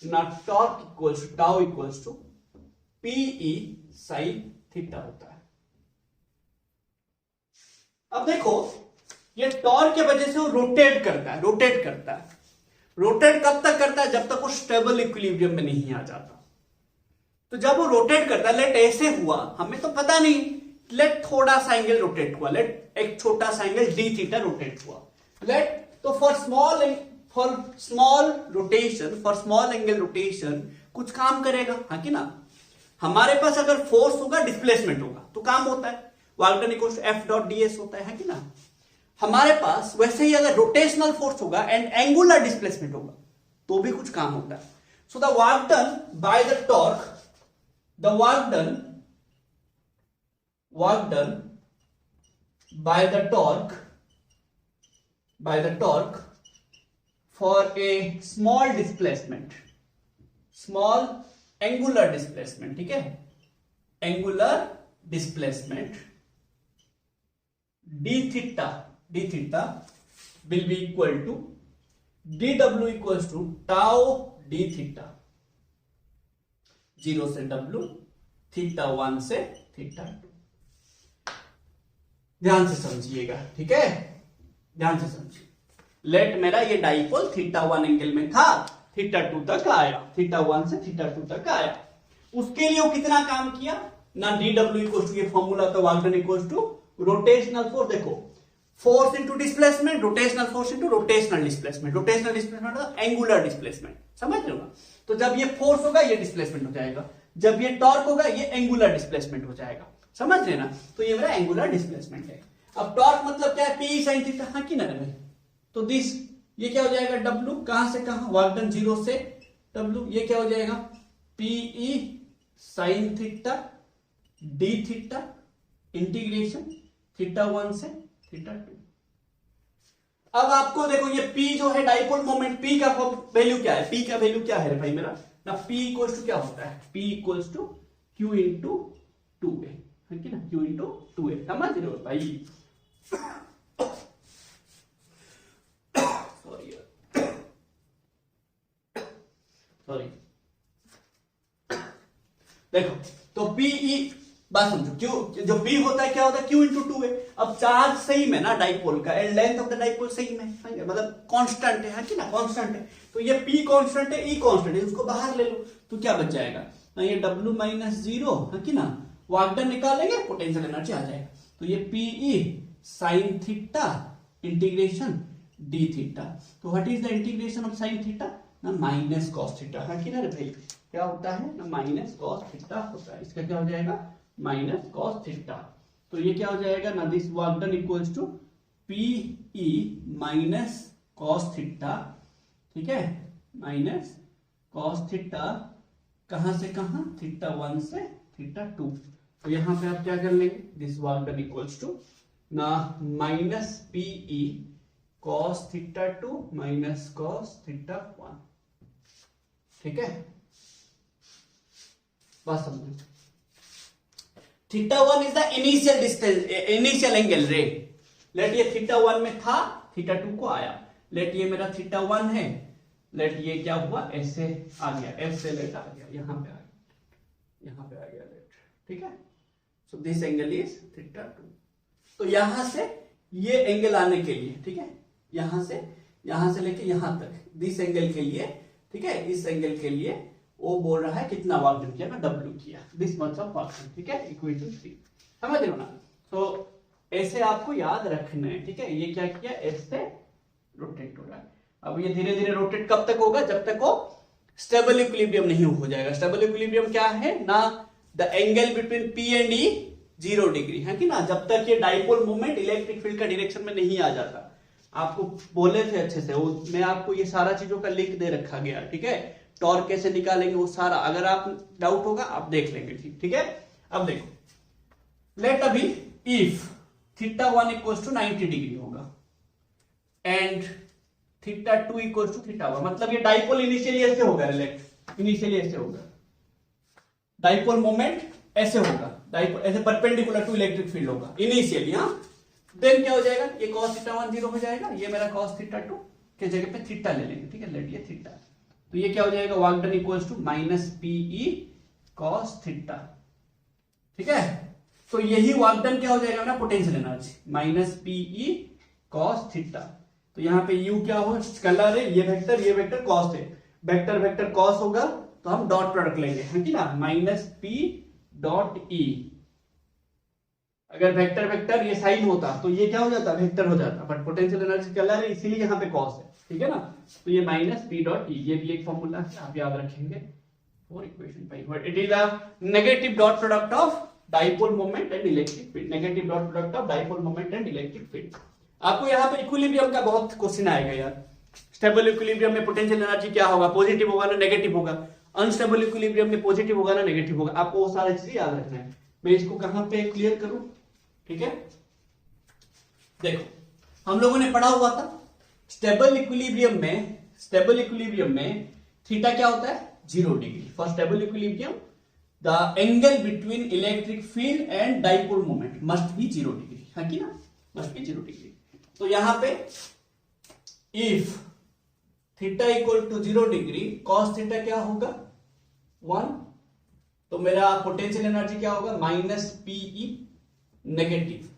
ना torque equals to tau equals to p E sine theta होता है। अब देखो ये टॉर्क के वजह से वो रोटेट करता है। रोटेट कब तक करता है? जब तक वो स्टेबल इक्विलिब्रियम में नहीं आ जाता। तो जब वो रोटेट करता है, लेट ऐसे हुआ, हमें तो पता नहीं, लेट थोड़ा सा एंगल रोटेट हुआ, लेट एक छोटा सा एंगल डी थीटा रोटेट हुआ, लेट तो फॉर स्मॉल एंगल रोटेशन कुछ काम करेगा, हाँ कि ना। हमारे पास अगर फोर्स होगा, डिस्प्लेसमेंट होगा, तो काम होता है, work done equals to F dot d s होता है कि ना। हमारे पास वैसे ही अगर रोटेशनल फोर्स होगा एंड एंगुलर डिस्प्लेसमेंट होगा तो भी कुछ काम होता है। So the work done by the torque, work done by the torque for a small angular displacement, ठीक है, angular displacement d theta will be equal to dw equals to tau d theta, 0 से w, theta 1 से theta 2। ध्यान से समझिएगा, ठीक है, ध्यान से समझिए। लेट मेरा ये डाइपोल थीटा 1 एंगल में था, थीटा 2 तक आया, थीटा 1 से थीटा 2 तक आया। उसके लिए वो कितना काम किया ना, dw इक्वल्स टू, ये फॉर्मूला था, work done equals to rotational force, देखो force into displacement, rotational force into rotational displacement मतलब एंगुलर डिस्प्लेसमेंट, समझ रहे हो ना। तो जब ये फोर्स होगा ये डिस्प्लेसमेंट हो जाएगा, जब ये टॉर्क होगा ये एंगुलर डिस्प्लेसमेंट हो जाएगा, समझ रहे ना। तो ये मेरा एंगुलर डिस्प्लेसमेंट है। अब टॉर्क मतलब क्या है, पी साइन थीटा, हाँ कि ना भाई। तो दिस ये क्या हो जाएगा, डब्ल्यू, कहां से कहां, वर्क डन 0 से डब्ल्यू, ये क्या हो जाएगा, p E sine theta d theta integration theta 1 से थीटा 2। अब आपको देखो ये P जो है डाइपोल मोमेंट, P का वैल्यू क्या है, P का वैल्यू क्या है भाई मेरा ना, P इक्वल्स टू क्या होता है, P equals to Q into 2A, है कि ना, Q इंटू 2A, समझ रहे हो भाई। सॉरी देखो, तो P बात समझो, क्यू जो P होता है क्या होता है, Q इंटू 2A। अब चार्ज सही में ना डाइपोल का, and length of the dipole सही में, मतलब कांस्टेंट है कि ना, कांस्टेंट है। तो ये P कांस्टेंट है, E कांस्टेंट है, उसको बाहर ले लो तो क्या बच जाएगा ना, ये W माइनस 0 है कि ना, वर्क डन निकालेंगे, पोटेंशियल एनर्जी आ जाएगा। तो ये PE sine theta integration d theta, तो what is the integration of sine theta ना, माइनस कॉस थीटा, है कि ना रे भाई, क्या होता है ना, माइनस कॉस थीटा होता है। इसका क्या हो जाएगा, माइनस कॉस थीटा। तो ये क्या हो जाएगा ना, this work done equals to p E minus cos theta, ठीक है, माइनस कॉस थीटा, कहां से कहां, थीटा 1 से थीटा 2। तो यहां पे आप क्या कर लेंगे, this work done equals to ना minus PE cos theta 2 minus cos theta 1, ठीक है, बात समझो। Theta 1 is the initial distance, initial angle रे। लेट ये थीटा 1 में था, थीटा 2 को आया, लेट ये मेरा थीटा 1 है, लेट ये क्या हुआ, ऐसे आ गया, एफ से लेट आ गया, यहां पे आ गया, यहां पे आ गया लेट, ठीक है। So this angle is theta 2। तो यहां से ये एंगल आने के लिए, ठीक है, यहां से लेके यहां तक, दिस एंगल के लिए, ठीक है, इस एंगल के लिए वो बोल रहा है कितना वर्क डन किया ना, W किया, this much of work done, ठीक है, इक्वल टू 3, समझ रहे हो ना। तो ऐसे आपको याद रखना है, ठीक है। ये क्या किया, ऐसे रोटेट हो रहा है। अब ये धीरे धीरे रोटेट कब तक होगा, जब तक वो स्टेबल इक्विलिब्रियम नहीं हो जाएगा। स्टेबल इक्विलिब्रियम क्या है ना, the angle between P and E 0 degree, है कि ना, जब तक ये डाइपोल मूवमेंट इलेक्ट्रिक फील्ड का डायरेक्शन में नहीं आ जाता। आपको बोले थे अच्छे से, वो मैं आपको ये सारा चीजों का लिंक दे रखा गया, ठीक है। टॉर्क कैसे निकालेंगे वो सारा, अगर आप डाउट होगा आप देख लेंगे, ठीक है। अब देखो, लेट अभी if theta 1 equals to 90 degree होगा, and theta 2 equal to theta होगा। मतलब ये डाइपोल इनिशियली ऐसे होगा, रिलेक्ट इनिशियली ऐसे होगा, डाइपोल मोमेंट ऐसे होगा, डाइपोल ऐसे परपेंडिकुलर टू इलेक्ट्रिक फील्ड होगा इनिशियली। हाँ, देन क्या हो जाएगा, ये cos थीटा 1 0 हो जाएगा, ये मेरा cos थीटा 2 के जगह पे थीटा ले लेंगे, ठीक है, लेट ये थीटा, तो ये क्या हो जाएगा, work done equals to minus p E cos theta, ठीक है। तो यही वर्क डन क्या हो जाएगा ना, potential energy minus p E cos theta. तो यहाँ पे u क्या हो, स्केलर है, ये वेक्टर cos है, वेक्टर cos होगा तो हम डॉट प्रोडक्ट लेंगे, है कि ना, माइनस पी डॉट ई। अगर वेक्टर ये साइन होता तो ये क्या हो जाता, वेक्टर हो जाता, बट पोटेंशियल एनर्जी स्केलर है इसीलिए यहाँ पे cos है, ठीक है ना। तो ये माइनस पी डॉट ई, ये भी एक फॉर्मूला है, आप याद रखेंगे for equation 5। It is a negative dot product of dipole moment and electric field, negative dot product of dipole moment and electric field. आपको यहाँ पे इक्विलिब्रियम का बहुत क्वेश्चन आएगा यार, स्टेबल इक्विलिब्रियम में पोटेंशियल एनर्जी क्या होगा, पॉजिटिव होगा ना नेगेटिव होगा, अनस्टेबल इक्विलिब्रियम में पॉजिटिव होगा ना नेगेटिव होगा, आपको वो सारी चीजें याद रखना है। मैं इसको कहां पे क्लियर करूं, ठीक है। देखो हम लोगों ने पढ़ा हुआ था स्टेबल इक्विलिब्रियम में थीटा क्या होता है, 0 degree. For stable equilibrium the angle between electric field and dipole moment must be 0 degree, है कि ना, मस्ट बी 0 डिग्री। तो यहां पे if theta equal to 0 degree cos theta क्या होगा 1, तो मेरा पोटेंशियल एनर्जी क्या होगा, माइनस पीई नेगेटिव।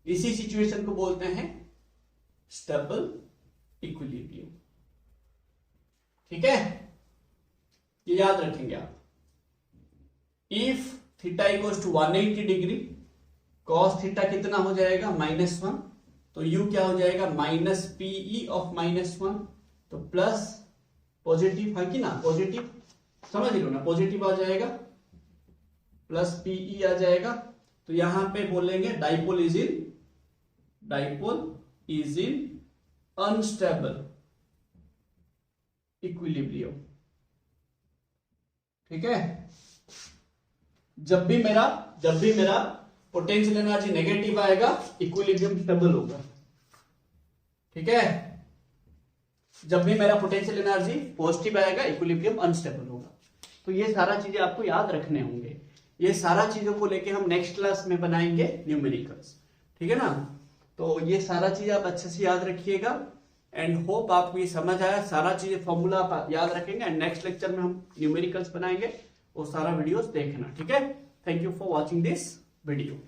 इसी सिचुएशन को बोलते हैं स्टेबल इक्विलिब्रियम, ठीक है, ये याद रखेंगे आप। If theta equals to 180 degree cos theta कितना हो जाएगा, -1, तो u क्या हो जाएगा, माइनस पीई ऑफ -1, तो प्लस पॉजिटिव, है कि ना, पॉजिटिव समझ लो ना, पॉजिटिव आ जाएगा, प्लस पीई आ जाएगा। तो यहां पे बोलेंगे dipole is in unstable equilibrium, ठीक है। जब भी मेरा पोटेंशियल एनर्जी नेगेटिव आएगा इक्विलिब्रियम स्टेबल होगा, ठीक है। जब भी मेरा पोटेंशियल एनर्जी पॉजिटिव आएगा इक्विलिब्रियम अनस्टेबल होगा। तो ये सारा चीजें आपको याद रखने होंगे, ये सारा चीजों को लेके हम नेक्स्ट क्लास में बनाएंगे न्यूमेरिकल्स, ठीक है ना। तो ये सारा चीज आप अच्छे से याद रखिएगा एंड होप आपको ये समझ आया, सारा चीजें फॉर्मूला आप याद रखेंगे एंड नेक्स्ट लेक्चर में हम न्यूमेरिकल्स बनाएंगे, वो सारा वीडियोस देखना, ठीक है। Thank you for watching this video.